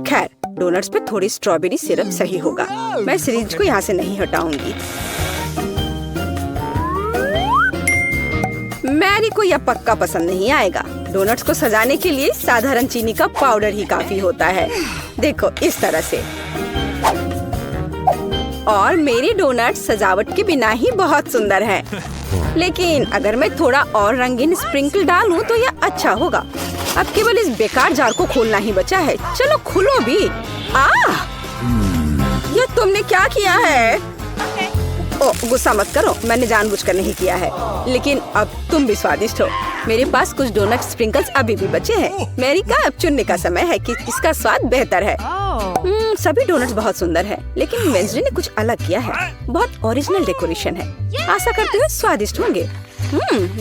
A: खैर, डोनट्स पे थोड़ी स्ट्रॉबेरी सिरप सही होगा। मैं सिरिंज को यहाँ से नहीं हटाऊंगी। मैरी को यह पक्का पसंद नहीं आएगा। डोनट्स को सजाने के लिए साधारण चीनी का पाउडर ही काफी होता है। देखो, इस तरह से। और मेरी डोनट्स सजावट के बिना ही बहुत सुंदर हैं। लेकिन अगर मैं थोड़ा और रंगीन स्प्रिंकल डालूं तो यह अच्छा होगा। अब केवल इस बेकार जार को खोलना ही बचा है। चलो खुलो भी। ये तुमने क्या किया है? ओह, गुस्सा मत करो, मैंने जानबूझकर नहीं किया है। लेकिन अब तुम भी स्वादिष्ट हो। मेरे पास कुछ डोनट स्प्रिंकल्स अभी भी बचे हैं। मेरी का अब चुनने का समय है कि इसका स्वाद बेहतर है। सभी डोनट्स बहुत सुंदर हैं, लेकिन वेंसडे ने कुछ अलग किया है। बहुत ओरिजिनल डेकोरेशन है। आशा करते हुए स्वादिष्ट होंगे।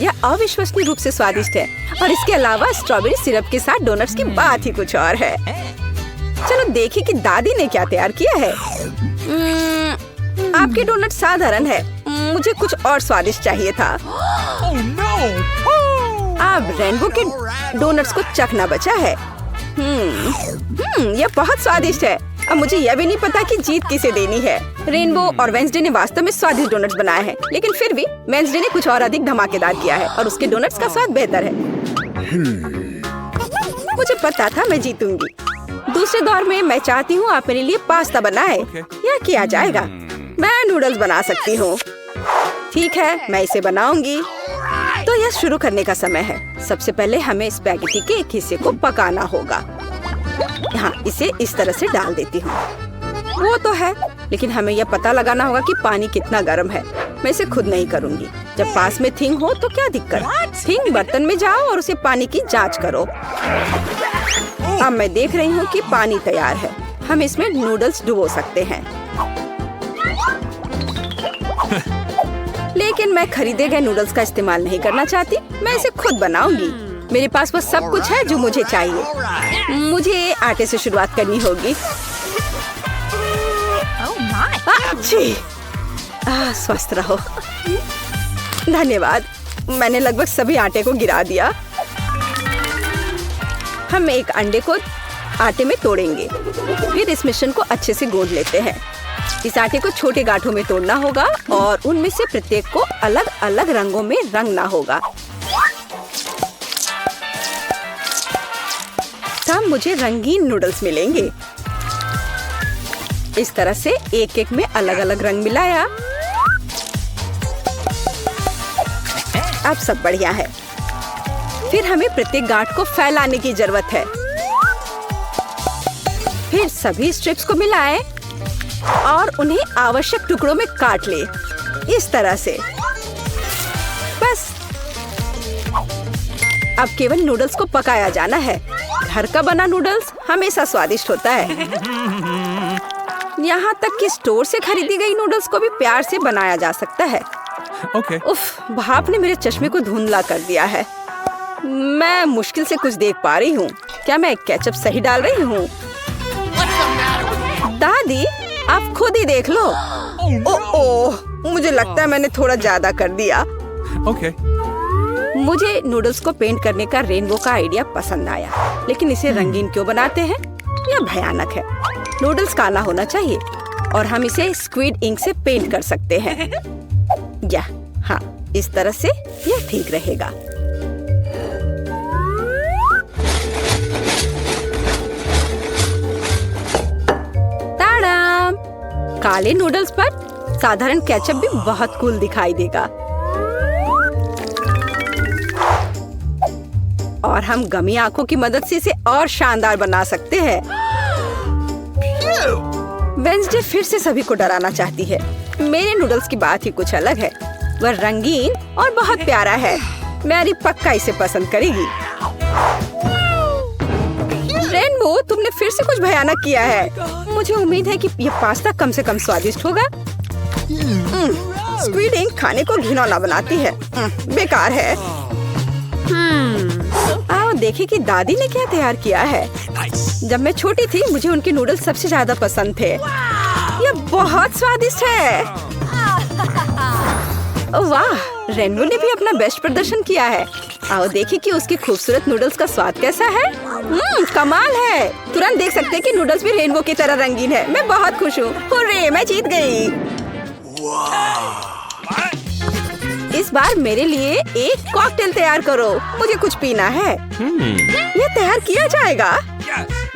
A: यह अविश्वसनीय रूप से स्वादिष्ट है। और इसके अलावा स्ट्रॉबेरी सिरप के साथ डोनट्स की बात ही कुछ और है। चलो देखें कि दादी ने क्या तैयार किया है। आपके डोनट साधारण है, मुझे कुछ और स्वादिष्ट चाहिए था। अब रेनबो के डोनट्स को चखना बचा है। यह बहुत स्वादिष्ट है। अब मुझे यह भी नहीं पता कि जीत किसे देनी है। रेनबो और वेंसडे ने वास्तव में स्वादिष्ट डोनट्स बनाए हैं, लेकिन फिर भी वेंसडे ने कुछ और अधिक धमाकेदार किया है और उसके डोनट्स का स्वाद बेहतर है। मुझे पता था मैं जीतूंगी। दूसरे दौर में मैं चाहती हूँ आप मेरे लिए पास्ता बनाए। यह किया जाएगा। मैं नूडल्स बना सकती हूँ। ठीक है, मैं इसे बनाऊंगी। तो यह शुरू करने का समय है। सबसे पहले हमें स्पैगेटी के एक हिस्से को पकाना होगा। यहाँ इसे इस तरह से डाल देती हूँ। वो तो है, लेकिन हमें यह पता लगाना होगा कि पानी कितना गर्म है। मैं इसे खुद नहीं करूँगी। जब पास में थिंग हो तो क्या दिक्कत। थिंग, बर्तन में जाओ और उसे पानी की जांच करो। अब मैं देख रही हूँ कि पानी तैयार है। हम इसमें नूडल्स डुबो सकते हैं। लेकिन मैं खरीदे गए नूडल्स का इस्तेमाल नहीं करना चाहती। मैं इसे खुद बनाऊंगी। मेरे पास वो सब कुछ है जो मुझे चाहिए। मुझे आटे से शुरुआत करनी होगी। अच्छी, स्वस्थ रहो। धन्यवाद। मैंने लगभग सभी आटे को गिरा दिया। हम एक अंडे को आटे में तोड़ेंगे। फिर इस मिश्रण को अच्छे से गूंद लेते हैं। इस आटे को छोटे गांठों में तोड़ना होगा और उनमें से प्रत्येक को अलग अलग रंगों में रंगना होगा। तब मुझे रंगीन नूडल्स मिलेंगे। इस तरह से एक एक में अलग अलग रंग मिलाया। अब सब बढ़िया है। फिर हमें प्रत्येक गांठ को फैलाने की जरूरत है। फिर सभी स्ट्रिप्स को मिलाएं और उन्हें आवश्यक टुकड़ों में काट ले। इस तरह से। बस अब केवल नूडल्स को पकाया जाना है। घर का बना नूडल्स हमेशा स्वादिष्ट होता है। यहाँ तक कि स्टोर से खरीदी गई नूडल्स को भी प्यार से बनाया जा सकता है। उफ, भाप ने मेरे चश्मे को धुंधला कर दिया है। मैं मुश्किल से कुछ देख पा रही हूँ। क्या मैं केचप सही डाल रही हूँ? दादी, आप खुद ही देख लो। ओह, मुझे लगता है मैंने थोड़ा ज्यादा कर दिया। मुझे नूडल्स को पेंट करने का रेनबो का आइडिया पसंद आया, लेकिन इसे रंगीन क्यों बनाते हैं? यह भयानक है। नूडल्स काला होना चाहिए और हम इसे स्क्विड इंक से पेंट कर सकते हैं। हाँ, इस तरह से यह ठीक रहेगा। ताड़ाम! काले नूडल्स पर साधारण केचप भी बहुत कूल दिखाई देगा। और हम गमी आंखों की मदद से इसे और शानदार बना सकते हैं। वेंसडे फिर से सभी को डराना चाहती है। मेरे नूडल्स की बात ही कुछ अलग है। वह रंगीन और बहुत प्यारा है। मैरी पक्का इसे पसंद करेगी। रेनबो, तुमने फिर से कुछ भयानक किया है। मुझे उम्मीद है कि यह पास्ता कम से कम स्वादिष्ट होगा। स्क्विड इंक खाने को घिनौना बनाती है। बेकार है। आओ देखें कि दादी ने क्या तैयार किया है। जब मैं छोटी थी मुझे उनके नूडल्स सबसे ज्यादा पसंद थे। यह बहुत स्वादिष्ट है। वाह, रेनबो ने भी अपना बेस्ट प्रदर्शन किया है। आओ देखें कि उसके खूबसूरत नूडल्स का स्वाद कैसा है। कमाल है। तुरंत देख सकते हैं कि नूडल्स भी रेनबो की तरह रंगीन है। मैं बहुत खुश हूँ। हुर्रे, मैं जीत गई। इस बार मेरे लिए एक कॉकटेल तैयार करो। मुझे कुछ पीना है। यह तैयार किया जाएगा।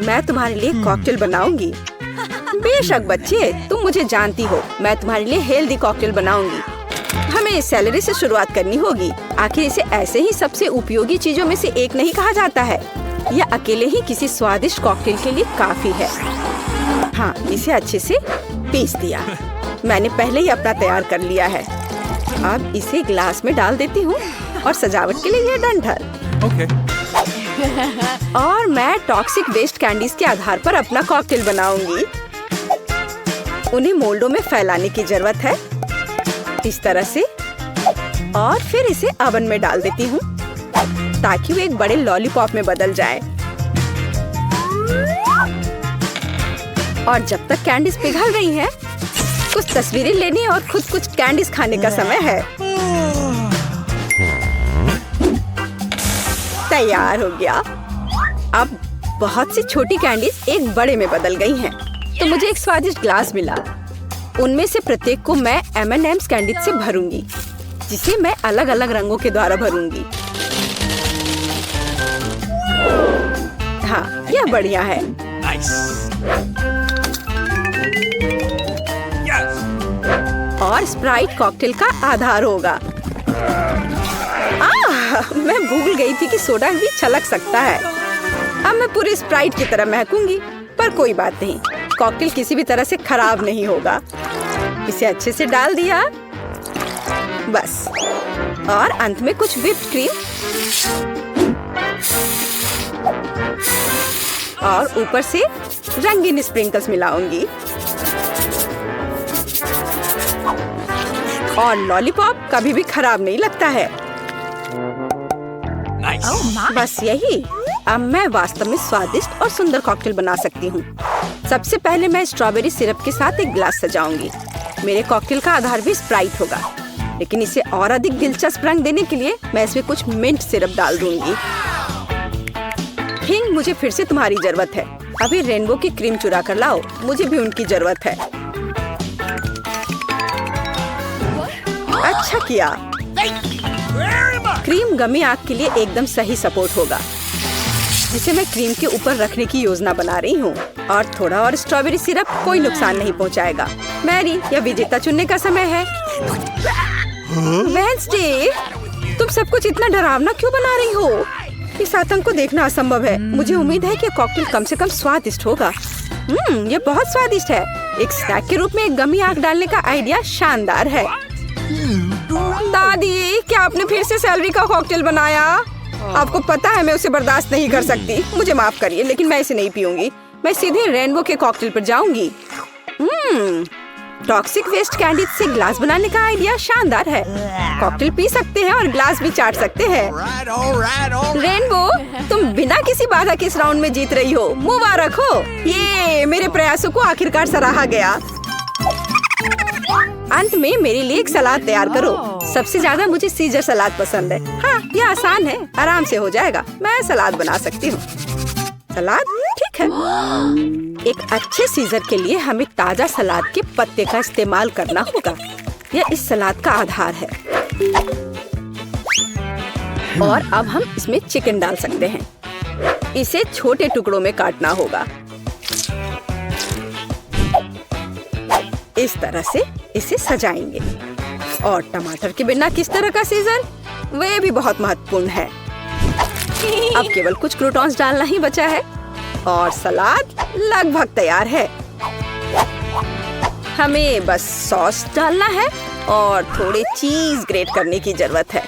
A: मैं तुम्हारे लिए कॉकटेल बनाऊंगी। बेशक बच्चे, तुम मुझे जानती हो। मैं तुम्हारे लिए हेल्दी कॉकटेल बनाऊंगी। हमें सैलरी से शुरुआत करनी होगी। आखिर इसे ऐसे ही सबसे उपयोगी चीजों में से एक नहीं कहा जाता है। यह अकेले ही किसी स्वादिष्ट कॉकटेल के लिए काफी है। हाँ, इसे अच्छे से पीस दिया। मैंने पहले ही अपना तैयार कर लिया है। अब इसे ग्लास में डाल देती हूँ और सजावट के लिए ये डंठल। और मैं टॉक्सिक वेस्ट कैंडीज के आधार पर अपना कॉकटेल बनाऊंगी। उन्हें मोल्डों में फैलाने की जरूरत है, इस तरह से। और फिर इसे ओवन में डाल देती हूँ ताकि वो एक बड़े लॉलीपॉप में बदल जाए। और जब तक कैंडीज पिघल रही हैं, कुछ तस्वीरें लेने और खुद कुछ कैंडीज खाने का समय है। तैयार हो गया। अब बहुत सी छोटी कैंडीज एक बड़े में बदल गई हैं, तो मुझे एक स्वादिष्ट ग्लास मिला। उनमें से प्रत्येक को मैं M&M's कैंडी से भरूंगी, जिसे मैं अलग अलग रंगों के द्वारा भरूंगी। हाँ, यह बढ़िया है। और स्प्राइट कॉकटेल का आधार होगा। मैं भूल गई थी कि सोडा भी छलक सकता है। अब मैं पूरी स्प्राइट की तरह महकूंगी, पर कोई बात नहीं। कॉकटेल किसी भी तरह से खराब नहीं होगा। इसे अच्छे से डाल दिया, बस। और अंत में कुछ व्हिप्ड क्रीम और ऊपर से रंगीन स्प्रिंकल्स मिलाऊंगी। और लॉलीपॉप कभी भी खराब नहीं लगता है। बस यही। अब मैं वास्तव में स्वादिष्ट और सुंदर कॉकटेल बना सकती हूँ। सबसे पहले मैं स्ट्रॉबेरी सिरप के साथ एक ग्लास सजाऊंगी। मेरे कॉकटेल का आधार भी स्प्राइट होगा, लेकिन इसे और अधिक दिलचस्प रंग देने के लिए मैं इसमें कुछ मिंट सिरप डाल दूंगी। हिंग, मुझे फिर से तुम्हारी जरूरत है। अभी रेनबो की क्रीम चुरा कर लाओ। मुझे भी उनकी जरूरत है। अच्छा किया। क्रीम गमी आग के लिए एकदम सही सपोर्ट होगा, जिसे मैं क्रीम के ऊपर रखने की योजना बना रही हूँ। और थोड़ा और स्ट्रॉबेरी सिरप कोई नुकसान नहीं पहुँचाएगा। मैरी, यह विजेता चुनने का समय है। वेंसडे, तुम सब कुछ इतना डरावना क्यों बना रही हो? इस आतंक को देखना असंभव है। मुझे उम्मीद है कि कॉकटेल कम से कम स्वादिष्ट होगा। यह बहुत स्वादिष्ट है। एक स्नैक के रूप में एक गमी आग डालने का आइडिया शानदार है। दादी, क्या आपने फिर से सैलरी का कॉकटेल बनाया? आपको पता है मैं उसे बर्दाश्त नहीं कर सकती। मुझे माफ करिए, लेकिन मैं इसे नहीं पीऊंगी। मैं सीधे रेनबो के कॉकटेल पर जाऊंगी। टॉक्सिक वेस्ट कैंडी से ग्लास बनाने का आइडिया शानदार है। कॉकटेल पी सकते हैं और ग्लास भी चाट सकते हैं। रेनबो, तुम बिना किसी बाधा के इस राउंड में जीत रही हो। मुबारक हो। ये मेरे प्रयासों को आखिरकार सराहा गया। अंत में मेरे लिए एक सलाद तैयार करो। सबसे ज्यादा मुझे सीजर सलाद पसंद है। हाँ, यह आसान है, आराम से हो जाएगा। मैं सलाद बना सकती हूँ। सलाद ठीक है। एक अच्छे सीजर के लिए हमें ताजा सलाद के पत्ते का इस्तेमाल करना होगा। यह इस सलाद का आधार है। और अब हम इसमें चिकन डाल सकते हैं। इसे छोटे टुकड़ों में काटना होगा। इस तरह से इसे सजाएंगे। और टमाटर के बिना किस तरह का सीजर, वे भी बहुत महत्वपूर्ण है। अब केवल कुछ क्रूटॉन्स डालना ही बचा है और सलाद लगभग तैयार है। हमें बस सॉस डालना है और थोड़े चीज ग्रेट करने की जरूरत है।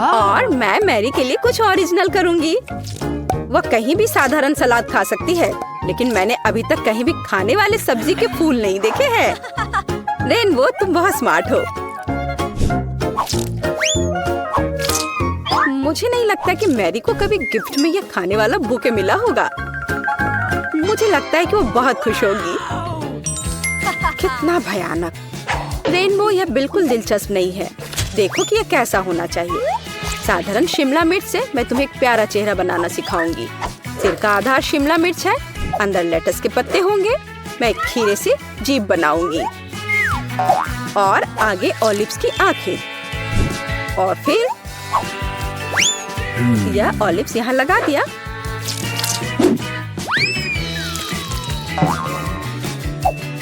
A: और मैं मैरी के लिए कुछ ओरिजिनल करूंगी। वह कहीं भी साधारण सलाद खा सकती है, लेकिन मैंने अभी तक कहीं भी खाने वाले सब्जी के फूल नहीं देखे हैं। रेनबो, तुम बहुत स्मार्ट हो। मुझे नहीं लगता कि मैरी को कभी गिफ्ट में यह खाने वाला बुके मिला होगा। मुझे लगता है कि वो बहुत खुश होगी। कितना भयानक। रेनबो, यह बिल्कुल दिलचस्प नहीं है। देखो कि यह कैसा होना चाहिए। साधारण शिमला मिर्च से मैं तुम्हें एक प्यारा चेहरा बनाना सिखाऊंगी। सिर का आधार शिमला मिर्च है, अंदर लेटस के पत्ते होंगे। मैं एक खीरे से जीभ बनाऊंगी और आगे ऑलिव्स की आंखें। और फिर यह ऑलिव्स यहाँ लगा दिया।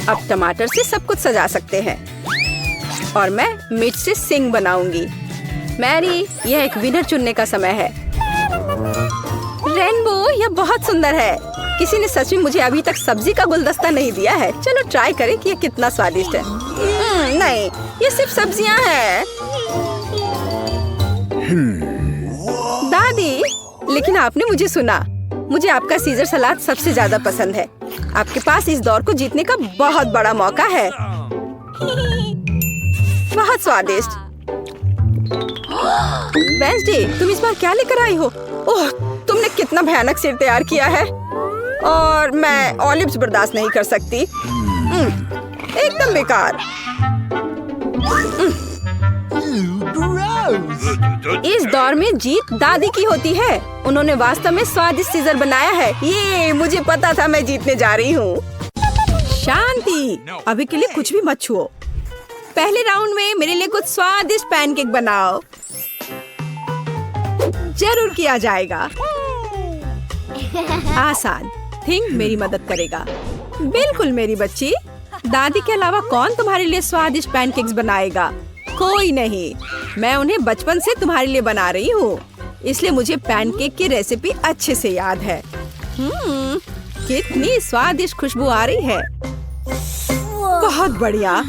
A: अब टमाटर से सब कुछ सजा सकते हैं और मैं मिर्च से सिंग बनाऊंगी। मैरी, यह एक विनर चुनने का समय है। रेनबो, यह बहुत सुंदर है। किसी ने सच में मुझे अभी तक सब्जी का गुलदस्ता नहीं दिया है। चलो ट्राई करें कि यह कितना स्वादिष्ट है। नहीं, ये सिर्फ सब्जियां हैं। दादी, लेकिन आपने मुझे सुना। मुझे आपका सीजर सलाद सबसे ज्यादा पसंद है। आपके पास इस दौर को जीतने का बहुत बड़ा मौका है। बहुत स्वादिष्ट। वेंसडे, तुम इस बार क्या लेकर आई हो? ओह, तुमने कितना भयानक सिर तैयार किया है। और मैं ऑलिव्स बर्दाश्त नहीं कर सकती। एकदम बेकार। इस दौर में जीत दादी की होती है। उन्होंने वास्तव में स्वादिष्ट सीजर बनाया है। ये मुझे पता था मैं जीतने जा रही हूँ। शांति, अभी के लिए कुछ भी मत छुओ। पहले राउंड में मेरे लिए कुछ स्वादिष्ट पैनकेक बनाओ। जरूर किया जाएगा। आसान। थिंक मेरी मदद करेगा। बिल्कुल मेरी बच्ची। दादी के अलावा कौन तुम्हारे लिए स्वादिष्ट पैनकेक्स बनाएगा? कोई नहीं। मैं उन्हें बचपन से तुम्हारे लिए बना रही हूँ, इसलिए मुझे पैनकेक की रेसिपी अच्छे से याद है। कितनी स्वादिष्ट खुशबू आ रही है। बहुत बढ़िया।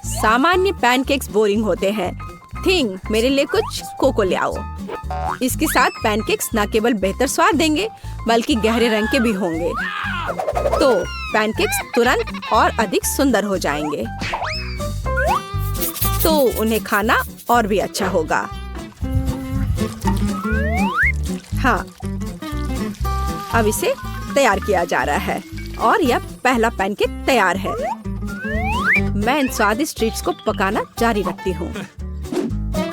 A: सामान्य पैनकेक्स बोरिंग होते हैं। थिंक मेरे लिए कुछ कोको ले आओ। इसके साथ पैनकेक्स न केवल बेहतर स्वाद देंगे, बल्कि गहरे रंग के भी होंगे। तो पैनकेक्स तुरंत और अधिक सुंदर हो जाएंगे। तो उन्हें खाना और भी अच्छा होगा। हाँ, अब इसे तैयार किया जा रहा है और यह पहला पैनकेक तैयार है। मैं इन स्वादिष्ट ट्रीट्स को पकाना जारी रखती हूँ।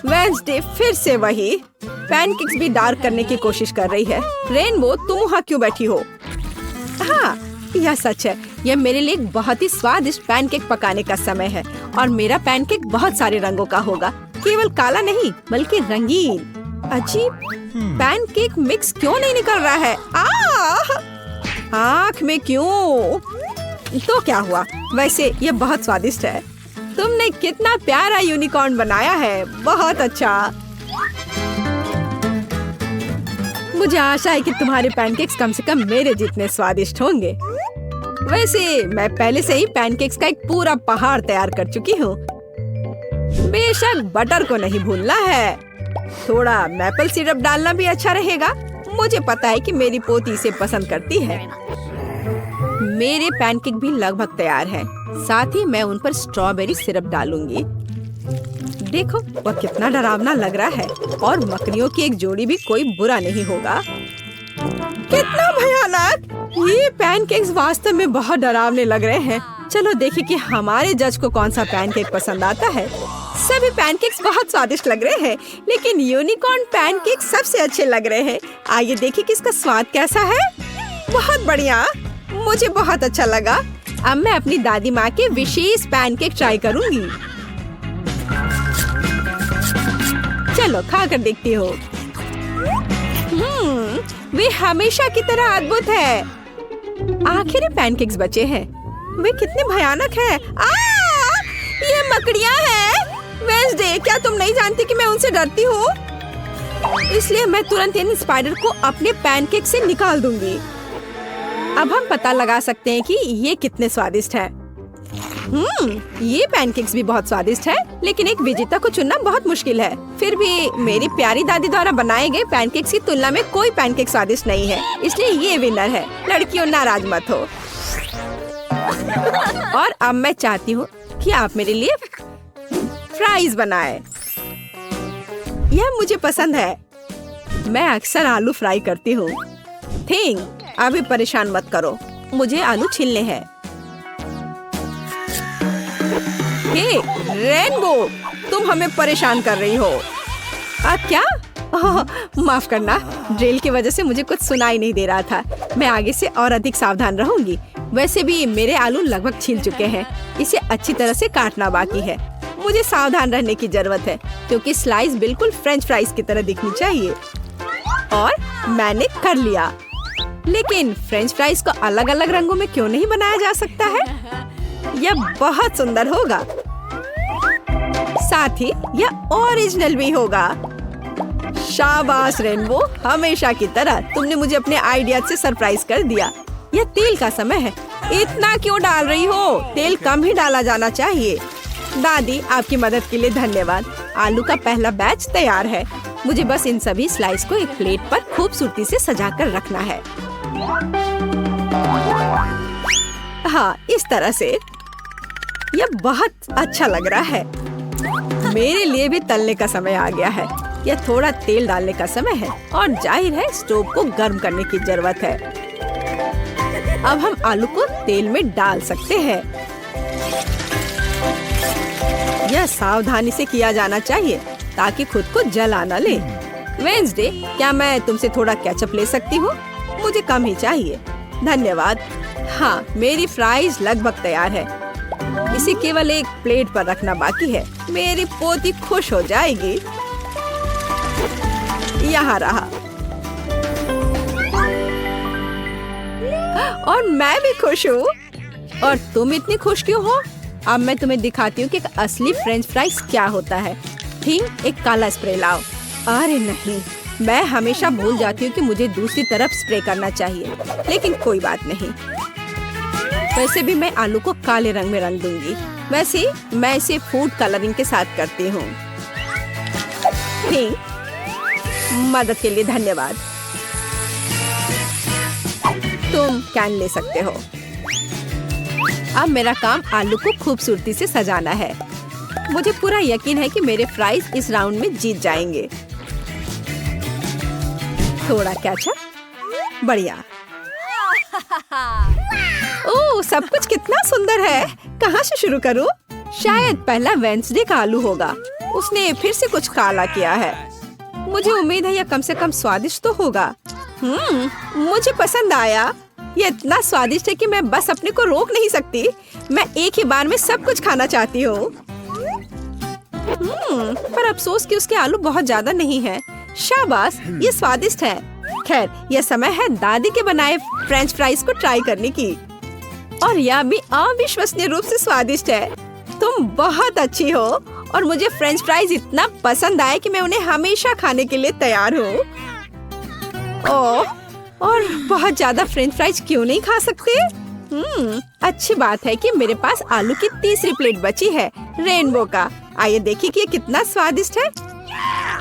A: वेंसडे फिर से वही पैनकेक्स भी डार्क करने की कोशिश कर रही है। रेनबो, तुम वहाँ क्यों बैठी हो? हाँ, यह सच है। यह मेरे लिए एक बहुत ही स्वादिष्ट पैनकेक पकाने का समय है और मेरा पैनकेक बहुत सारे रंगों का होगा। केवल काला नहीं, बल्कि रंगीन। अजीब, पैनकेक मिक्स क्यों नहीं निकल रहा है? आँख में क्यों? तो क्या हुआ? वैसे यह बहुत स्वादिष्ट है। तुमने कितना प्यारा यूनिकॉर्न बनाया है। बहुत अच्छा। मुझे आशा है कि तुम्हारे पैनकेक्स कम से कम मेरे जितने स्वादिष्ट होंगे। वैसे मैं पहले से ही पैनकेक्स का एक पूरा पहाड़ तैयार कर चुकी हूँ। बेशक बटर को नहीं भूलना है। थोड़ा मैपल सिरप डालना भी अच्छा रहेगा। मुझे पता है कि मेरी पोती इसे पसंद करती है। मेरे पैनकेक भी लगभग तैयार है। साथ ही मैं उन पर स्ट्रॉबेरी सिरप डालूंगी। देखो, वह कितना डरावना लग रहा है। और मकड़ियों की एक जोड़ी भी कोई बुरा नहीं होगा। कितना भयानक! ये पैनकेक्स वास्तव में बहुत डरावने लग रहे हैं। चलो देखें कि हमारे जज को कौन सा पैनकेक पसंद आता है। सभी पैनकेक्स बहुत स्वादिष्ट लग रहे हैं, लेकिन यूनिकॉर्न पैनकेक सबसे अच्छे लग रहे हैं। आइए देखें कि इसका स्वाद कैसा है। बहुत बढ़िया, मुझे बहुत अच्छा लगा। अब मैं अपनी दादी माँ के विशेष पैनकेक ट्राई करूंगी। चलो खा कर देखती हो। वे हमेशा की तरह अद्भुत है। आखिर पैनकेक्स बचे हैं। वे कितने भयानक हैं। ये मकड़ियाँ हैं। वेंसडे, क्या तुम नहीं जानती कि मैं उनसे डरती हूँ? इसलिए मैं तुरंत इन स्पाइडर को अपने पैनकेक से निकाल दूंगी। अब हम पता लगा सकते हैं कि ये कितने स्वादिष्ट हैं। ये पैनकेक्स भी बहुत स्वादिष्ट है, लेकिन एक विजेता को चुनना बहुत मुश्किल है। फिर भी मेरी प्यारी दादी द्वारा बनाए गए पैनकेक्स की तुलना में कोई पैनकेक स्वादिष्ट नहीं है, इसलिए ये विनर है। लड़कियों नाराज मत हो। और अब मैं चाहती हूँ कि आप मेरे लिए फ्राइज बनाएं। यह मुझे पसंद है। मैं अक्सर आलू फ्राई करती हूँ। अभी परेशान मत करो, मुझे आलू छीलने हैं। हे रेनबो, तुम हमें परेशान कर रही हो। क्या? माफ करना, ड्रिल की वजह से मुझे कुछ सुनाई नहीं दे रहा था। मैं आगे से और अधिक सावधान रहूंगी। वैसे भी मेरे आलू लगभग छिल चुके हैं, इसे अच्छी तरह से काटना बाकी है। मुझे सावधान रहने की जरूरत है क्योंकि स्लाइस बिल्कुल फ्रेंच फ्राइज की तरह दिखनी चाहिए। और मैंने कर लिया। लेकिन फ्रेंच फ्राइज को अलग अलग रंगों में क्यों नहीं बनाया जा सकता है? यह बहुत सुंदर होगा। साथ ही यह ओरिजिनल भी होगा। शाबाश रेनबो, हमेशा की तरह तुमने मुझे अपने आइडिया से सरप्राइज कर दिया। यह तेल का समय है। इतना क्यों डाल रही हो? तेल कम ही डाला जाना चाहिए। दादी, आपकी मदद के लिए धन्यवाद। आलू का पहला बैच तैयार है। मुझे बस इन सभी स्लाइस को एक प्लेट पर खूबसूरती से सजाकर रखना है। हाँ, इस तरह से यह बहुत अच्छा लग रहा है। मेरे लिए भी तलने का समय आ गया है। यह थोड़ा तेल डालने का समय है और जाहिर है स्टोव को गर्म करने की जरूरत है। अब हम आलू को तेल में डाल सकते हैं। यह सावधानी से किया जाना चाहिए ताकि खुद को जला न ले। वेंसडे, क्या मैं तुमसे थोड़ा केचप ले सकती हूँ? मुझे कम ही चाहिए। धन्यवाद। हाँ, मेरी फ्राइज लगभग तैयार है। इसे केवल एक प्लेट पर रखना बाकी है। मेरी पोती खुश हो जाएगी। यहाँ रहा। और मैं भी खुश हूँ। और तुम इतनी खुश क्यों हो? अब मैं तुम्हें दिखाती हूँ कि एक असली फ्रेंच फ्राइज क्या होता है। ठीक, एक काला स्प्रे लाओ। अरे नहीं, मैं हमेशा भूल जाती हूँ कि मुझे दूसरी तरफ स्प्रे करना चाहिए, लेकिन कोई बात नहीं। वैसे भी मैं आलू को काले रंग में रंग दूंगी। वैसे मैं इसे फूड कलरिंग के साथ करती हूँ। ठीक, मदद के लिए धन्यवाद। तुम कैन ले सकते हो। अब मेरा काम आलू को खूबसूरती से सजाना है। मुझे पूरा यकीन है कि मेरे फ्राइज इस राउंड में जीत जाएंगे। थोड़ा केचप, बढ़िया। ओह, सब कुछ कितना सुंदर है। कहाँ से शुरू करूँ? शायद पहला वेंसडे का आलू होगा। उसने फिर से कुछ काला किया है। मुझे उम्मीद है यह कम से कम स्वादिष्ट तो होगा। मुझे पसंद आया। ये इतना स्वादिष्ट है कि मैं बस अपने को रोक नहीं सकती। मैं एक ही बार में सब कुछ खाना चाहती हूँ। पर अफसोस कि उसके आलू बहुत ज्यादा नहीं हैं। शाबाश, ये स्वादिष्ट है। खैर, यह समय है दादी के बनाए फ्रेंच फ्राइज को ट्राई करने की। और यह भी अविश्वसनीय रूप से स्वादिष्ट है। तुम बहुत अच्छी हो और मुझे फ्रेंच फ्राइज इतना पसंद आए कि मैं उन्हें हमेशा खाने के लिए तैयार हूँ। ओह, और बहुत ज्यादा फ्रेंच फ्राइज क्यों नहीं खा सकते? अच्छी बात है कि मेरे पास आलू की तीसरी प्लेट बची है, रेनबो का। आइए देखिए कि ये कितना स्वादिष्ट है।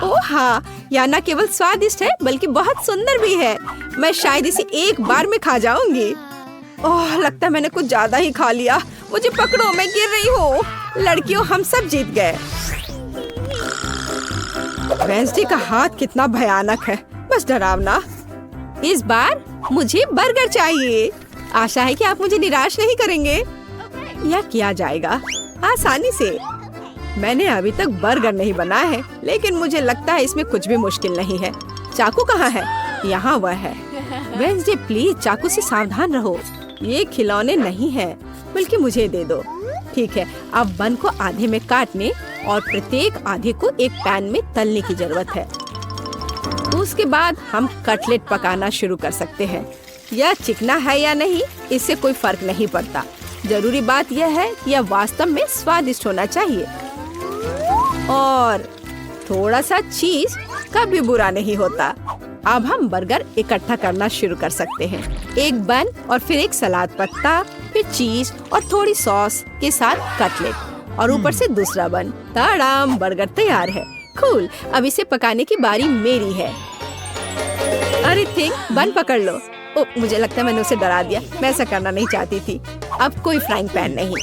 A: ओह हाँ, यह न केवल स्वादिष्ट है बल्कि बहुत सुंदर भी है। मैं शायद इसे एक बार में खा जाऊंगी। ओह, लगता है मैंने कुछ ज्यादा ही खा लिया। मुझे पकड़ो, मैं गिर रही हूँ। लड़कियों, हम सब जीत गए। वेंसडे का हाथ कितना भयानक है, बस डरावना। इस बार मुझे बर्गर चाहिए। आशा है कि आप मुझे निराश नहीं करेंगे। यह किया जाएगा आसानी से। मैंने अभी तक बर्गर नहीं बनाया है, लेकिन मुझे लगता है इसमें कुछ भी मुश्किल नहीं है। चाकू कहाँ है? यहाँ वह है। वेंसडे, प्लीज चाकू से सावधान रहो। ये खिलौने नहीं है, बल्कि मुझे दे दो। ठीक है, अब बन को आधे में काटने और प्रत्येक आधे को एक पैन में तलने की जरूरत है। उसके बाद हम कटलेट पकाना शुरू कर सकते हैं। यह चिकना है या नहीं, इससे कोई फर्क नहीं पड़ता। जरूरी बात यह है कि यह वास्तव में स्वादिष्ट होना चाहिए। और थोड़ा सा चीज कभी बुरा नहीं होता। अब हम बर्गर इकट्ठा करना शुरू कर सकते हैं। एक बन और फिर एक सलाद पत्ता, फिर चीज और थोड़ी सॉस के साथ कटलेट और ऊपर से दूसरा बन। ताड़ाम, बर्गर तैयार है। कूल, अब इसे पकाने की बारी मेरी है। अरे थिंक, बन पकड़ लो। ओ, मुझे लगता है मैंने उसे डरा दिया। मैं ऐसा करना नहीं चाहती थी। अब कोई फ्राइंग पैन नहीं।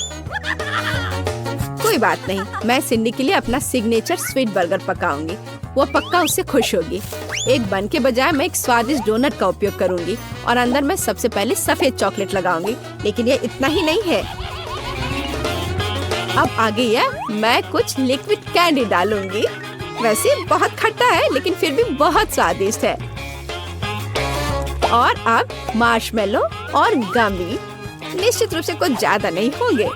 A: कोई बात नहीं, मैं सिंडी के लिए अपना सिग्नेचर स्वीट बर्गर पकाऊंगी। वो पक्का उससे खुश होगी। एक बन के बजाय मैं एक स्वादिष्ट डोनट का उपयोग करूंगी और अंदर मैं सबसे पहले सफेद चॉकलेट लगाऊंगी। लेकिन ये इतना ही नहीं है। अब आगे मैं कुछ लिक्विड कैंडी डालूंगी। वैसे बहुत खट्टा है लेकिन फिर भी बहुत स्वादिष्ट है। और अब मार्शमेलो और गमी। निश्चित रूप से कुछ ज्यादा नहीं होंगे।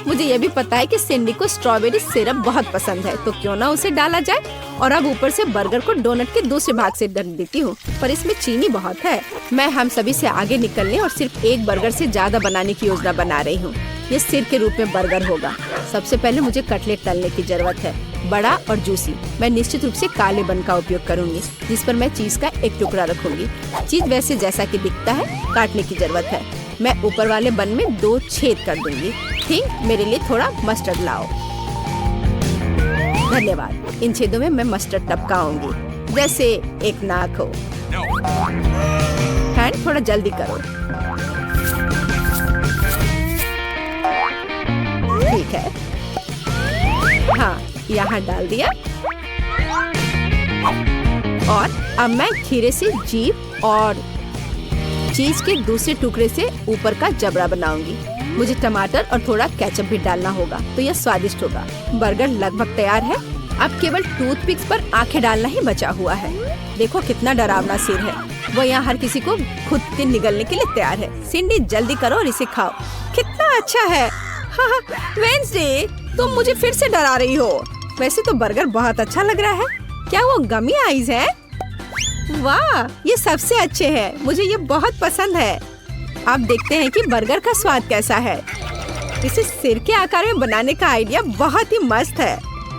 A: मुझे ये भी पता है कि सिंडी को स्ट्रॉबेरी सिरप बहुत पसंद है, तो क्यों ना उसे डाला जाए। और अब ऊपर से बर्गर को डोनट के दूसरे भाग से ढक देती हूँ, पर इसमें चीनी बहुत है। मैं हम सभी से आगे निकलने और सिर्फ एक बर्गर से ज्यादा बनाने की योजना बना रही हूँ। ये सिर के रूप में बर्गर होगा। सबसे पहले मुझे कटलेट तलने की जरूरत है, बड़ा और जूसी। मैं निश्चित रूप से काले बन का उपयोग करूंगी, जिस पर मैं चीज का एक टुकड़ा रखूंगी। चीज वैसे जैसा कि दिखता है काटने की जरूरत है। मैं ऊपर वाले बन में 2 छेद कर दूंगी। थिंक, मेरे लिए थोड़ा मस्टर्ड लाओ। धन्यवाद। इन छेदों में मैं मस्टर्ड टपकाऊंगी, जैसे एक नाक हो। हैंड, थोड़ा जल्दी करो। ठीक है, हाँ, यहाँ डाल दिया। और अब मैं खीरे से जीभ और चीज के दूसरे टुकड़े से ऊपर का जबड़ा बनाऊंगी। मुझे टमाटर और थोड़ा केचप भी डालना होगा, तो यह स्वादिष्ट होगा। बर्गर लगभग तैयार है। अब केवल टूथपिक्स पर आंखें डालना ही बचा हुआ है। देखो कितना डरावना सिर है। वो यहाँ हर किसी को खुद से निगलने के लिए तैयार है। सिंडी, जल्दी करो और इसे खाओ। कितना अच्छा है। वेंसडे, तुम मुझे फिर से डरा रही हो। वैसे तो बर्गर बहुत अच्छा लग रहा है। क्या वो गमी आइज है? वाह, ये सबसे अच्छे हैं। मुझे ये बहुत पसंद है। अब देखते हैं कि बर्गर का स्वाद कैसा है। इसे सिर के आकार में बनाने का आइडिया बहुत ही मस्त है।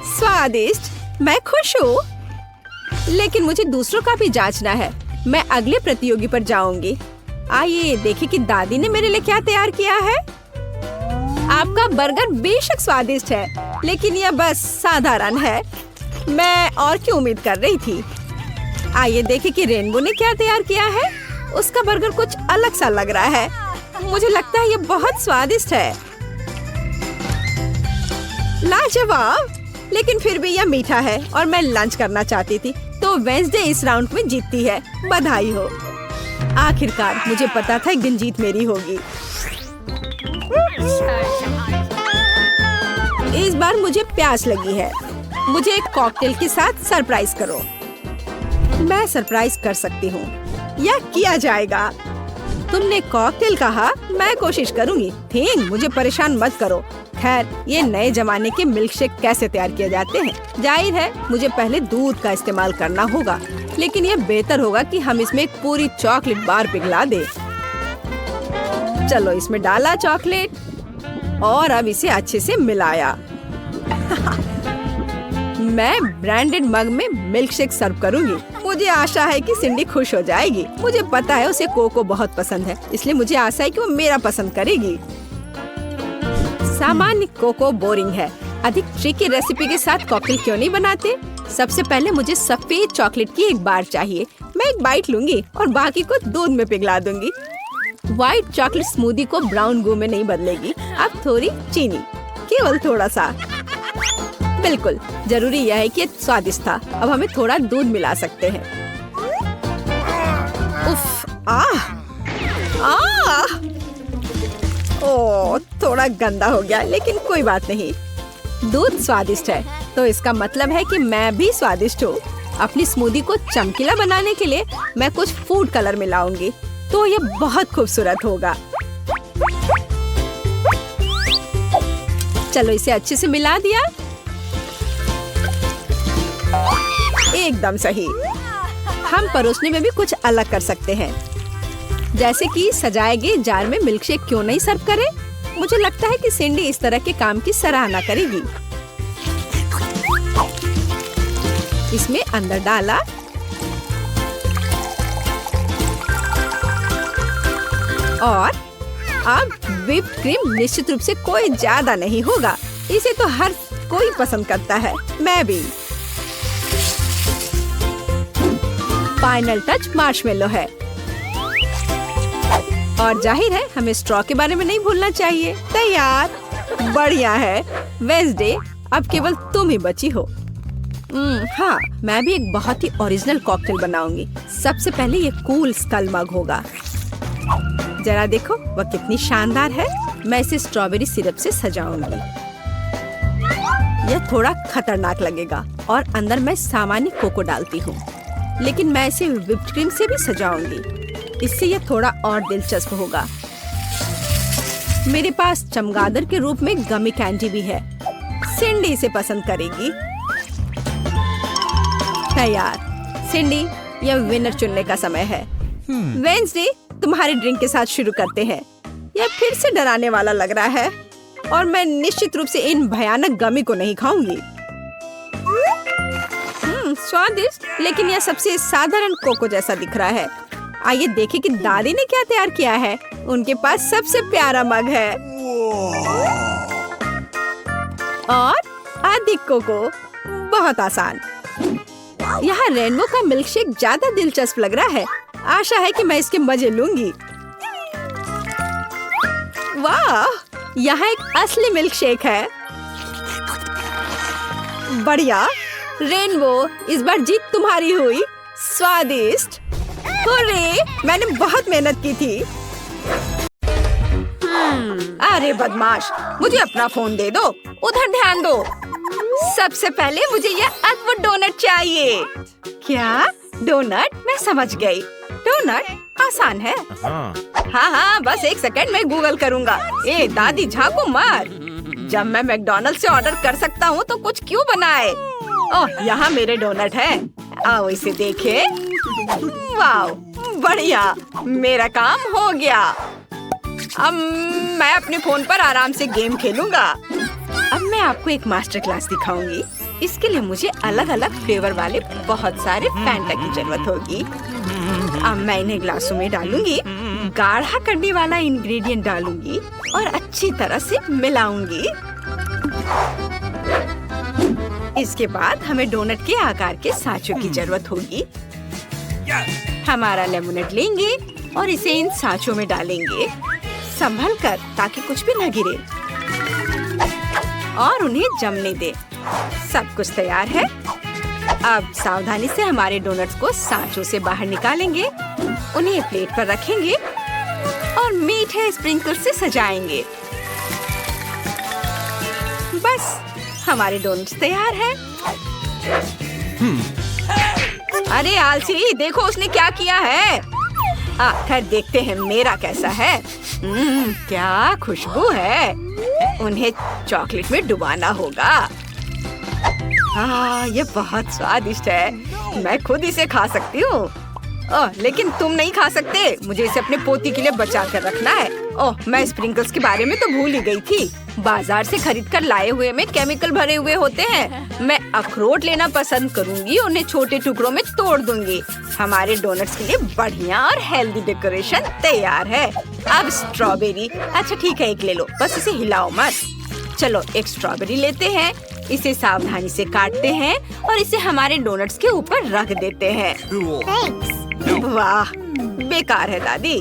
A: स्वादिष्ट, मैं खुश हूँ। लेकिन मुझे दूसरों का भी जांचना है। मैं अगले प्रतियोगी पर जाऊंगी। आइए देखें कि दादी ने मेरे लिए क्या तैयार किया है। आपका बर्गर बेशक स्वादिष्ट है, लेकिन यह बस साधारण है। मैं और क्या उम्मीद कर रही थी। आइए देखें कि रेनबो ने क्या तैयार किया है। उसका बर्गर कुछ अलग सा लग रहा है। मुझे लगता है ये बहुत स्वादिष्ट है। लाजवाब, लेकिन फिर भी यह मीठा है और मैं लंच करना चाहती थी, तो वेंसडे इस राउंड में जीतती है। बधाई हो। आखिरकार मुझे पता था एक दिन जीत मेरी होगी। इस बार मुझे प्यास लगी है। मुझे एक कॉकटेल के साथ सरप्राइज करो। मैं सरप्राइज कर सकती हूँ। यह किया जाएगा। तुमने कॉकटेल कहा, मैं कोशिश करूँगी। थिंक, मुझे परेशान मत करो। खैर, ये नए जमाने के मिल्कशेक कैसे तैयार किए जाते हैं? जाहिर है मुझे पहले दूध का इस्तेमाल करना होगा, लेकिन यह बेहतर होगा कि हम इसमें एक पूरी चॉकलेट बार पिघला दे। चलो, इसमें डाला चॉकलेट और अब इसे अच्छे से मिलाया। मैं ब्रांडेड मग में मिल्कशेक सर्व करूंगी। मुझे आशा है कि सिंडी खुश हो जाएगी। मुझे पता है उसे कोको बहुत पसंद है, इसलिए मुझे आशा है कि वो मेरा पसंद करेगी। सामान्य कोको बोरिंग है। अधिक ट्रिकी रेसिपी के साथ कॉकटेल क्यों नहीं बनाते? सबसे पहले मुझे सफेद चॉकलेट की एक बार चाहिए। मैं एक बाइट लूंगी और बाकी को दूध में पिघला दूंगी। व्हाइट चॉकलेट स्मूदी को ब्राउन गू में नहीं बदलेगी। अब थोड़ी चीनी, केवल थोड़ा सा। बिल्कुल, जरूरी यह है कि ये स्वादिष्ट था। अब हमें थोड़ा दूध मिला सकते हैं। उफ, ओह, थोड़ा गंदा हो गया, लेकिन कोई बात नहीं। दूध स्वादिष्ट है, तो इसका मतलब है कि मैं भी स्वादिष्ट हूँ। अपनी स्मूदी को चमकीला बनाने के लिए मैं कुछ फूड कलर मिलाऊंगी, तो ये बहुत खूबसूरत होगा। चलो, इसे अच्छे से मिला दिया। एकदम सही। हम परोसने में भी कुछ अलग कर सकते हैं, जैसे कि सजाए गए जार में मिल्कशेक क्यों नहीं सर्व करें? मुझे लगता है कि सिंडी इस तरह के काम की सराहना करेगी। इसमें अंदर डाला और अब व्हिप्ड क्रीम निश्चित रूप से कोई ज्यादा नहीं होगा। इसे तो हर कोई पसंद करता है, मैं भी। फाइनल टच मार्शमेलो है। और जाहिर है हमें स्ट्रॉ के बारे में नहीं भूलना चाहिए। तैयार, बढ़िया है। वेडनेसडे, अब केवल तुम ही बची हो। हाँ, मैं भी एक बहुत ही ओरिजिनल कॉकटेल बनाऊंगी। सबसे पहले ये कूल स्कल मग होगा। जरा देखो वह कितनी शानदार है। मैं इसे स्ट्रॉबेरी सिरप से सजाऊंगी। यह थोड़ा खतरनाक लगेगा और अंदर मैं सामान्य कोको डालती हूँ, लेकिन मैं इसे व्हिप्ड क्रीम से भी सजाऊंगी। इससे यह थोड़ा और दिलचस्प होगा। मेरे पास चमगादड़ के रूप में गमी कैंडी भी है। सिंडी इसे पसंद करेगी। तैयार। सिंडी, यह विनर चुनने का समय है। वेडनेसडे, तुम्हारे ड्रिंक के साथ शुरू करते हैं। यह फिर से डराने वाला लग रहा है और मैं निश्चित रूप से इन भयानक गमी को नहीं खाऊंगी। स्वादिष्ट, लेकिन यह सबसे साधारण कोको जैसा दिख रहा है। आइए देखें कि दादी ने क्या तैयार किया है। उनके पास सबसे प्यारा मग है और अधिक कोको। बहुत आसान। यहाँ रेनबो का मिल्कशेक ज्यादा दिलचस्प लग रहा है। आशा है कि मैं इसके मजे लूंगी। वाह, यहाँ एक असली मिल्कशेक है। बढ़िया। रेनबो, इस बार जीत तुम्हारी हुई। स्वादिष्ट। अरे, मैंने बहुत मेहनत की थी। अरे बदमाश, मुझे अपना फोन दे दो। उधर ध्यान दो। सबसे पहले मुझे यह अद्भुत डोनट चाहिए। क्या डोनट? मैं समझ गई। डोनट आसान है। हाँ, बस एक सेकंड में गूगल करूँगा। ए दादी, झांको मत। जब मैं मैकडॉनल्ड से ऑर्डर कर सकता हूँ तो कुछ क्यों बनाए? ओह, यहाँ मेरे डोनट है। आओ इसे देखें। वाह, बढ़िया। मेरा काम हो गया। अब मैं अपने फोन पर आराम से गेम खेलूंगा। अब मैं आपको एक मास्टर क्लास दिखाऊंगी। इसके लिए मुझे अलग अलग फ्लेवर वाले बहुत सारे फैंटा की जरूरत होगी। अब मैं इन्हें ग्लासों में डालूंगी, गाढ़ा करने वाला इंग्रेडिएंट डालूंगी और अच्छी तरह से मिलाऊंगी। इसके बाद हमें डोनट के आकार के सांचों की जरूरत होगी। हमारा लेमनेड लेंगे और इसे इन सांचों में डालेंगे, संभल कर ताकि कुछ भी न गिरे, और उन्हें जमने दे। सब कुछ तैयार है। अब सावधानी से हमारे डोनट्स को सांचों से बाहर निकालेंगे, उन्हें प्लेट पर रखेंगे और मीठे स्प्रिंकल से सजाएंगे। बस, हमारे डोनट्स तैयार हैं। अरे आलसी, देखो उसने क्या किया है। आखिर देखते हैं मेरा कैसा है। क्या खुशबू है। उन्हें चॉकलेट में डुबाना होगा। ये बहुत स्वादिष्ट है। मैं खुद इसे खा सकती हूँ। लेकिन तुम नहीं खा सकते। मुझे इसे अपने पोती के लिए बचा कर रखना है। मैं स्प्रिंकल्स के बारे में तो भूल ही गई थी। बाजार से खरीद कर लाए हुए में केमिकल भरे हुए होते हैं। मैं अखरोट लेना पसंद करूंगी, उन्हें छोटे टुकड़ों में तोड़ दूंगी। हमारे डोनट्स के लिए बढ़िया और हेल्दी डेकोरेशन तैयार है। अब स्ट्रॉबेरी। अच्छा ठीक है, एक ले लो, बस इसे हिलाओ मत। चलो एक स्ट्रॉबेरी लेते हैं, इसे सावधानी से काटते हैं और इसे हमारे डोनट्स के ऊपर रख देते हैं। वाह, बेकार है दादी।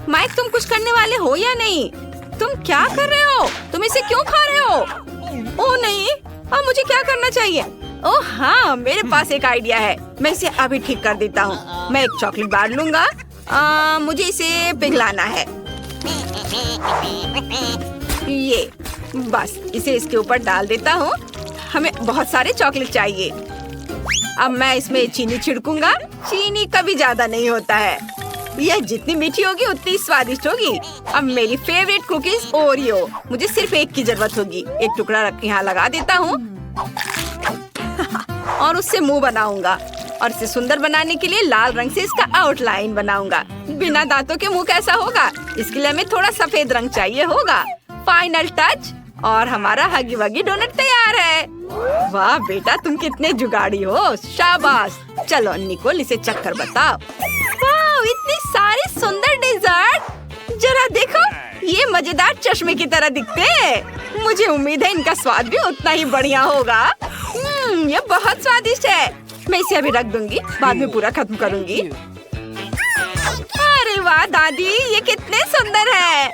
A: माइक, तुम कुछ करने वाले हो या नहीं? तुम क्या कर रहे हो? तुम इसे क्यों खा रहे हो? ओह नहीं, अब मुझे क्या करना चाहिए? ओह हाँ, मेरे पास एक आइडिया है। मैं इसे अभी ठीक कर देता हूँ। मैं एक चॉकलेट बार लूंगा। मुझे इसे पिघलाना है। ये बस, इसे इसके ऊपर डाल देता हूँ। हमें बहुत सारे चॉकलेट चाहिए। अब मैं इसमें चीनी छिड़कूंगा। चीनी कभी ज्यादा नहीं होता है। यह जितनी मीठी होगी उतनी स्वादिष्ट होगी। अब मेरी फेवरेट कुकीज ओरियो। मुझे सिर्फ एक की जरूरत होगी। एक टुकड़ा यहाँ लगा देता हूँ और उससे मुंह बनाऊंगा। और इसे सुंदर बनाने के लिए लाल रंग से इसका आउटलाइन बनाऊंगा। बिना दांतों के मुंह कैसा होगा? इसके लिए हमें थोड़ा सफेद रंग चाहिए होगा। फाइनल टच, और हमारा हगी वगी डोनट तैयार है। वाह बेटा, तुम कितने जुगाड़ी हो। शाबाश। चलो निकोल, इसे चक्कर बताओ। वाह, इतनी सारी सुंदर डेजर्ट। जरा मजेदार चश्मे की तरह दिखते हैं। मुझे उम्मीद है इनका स्वाद भी उतना ही बढ़िया होगा। ये बहुत स्वादिष्ट है। मैं इसे अभी रख दूंगी, बाद में पूरा खत्म करूंगी। अरे वाह दादी, ये कितने सुंदर है।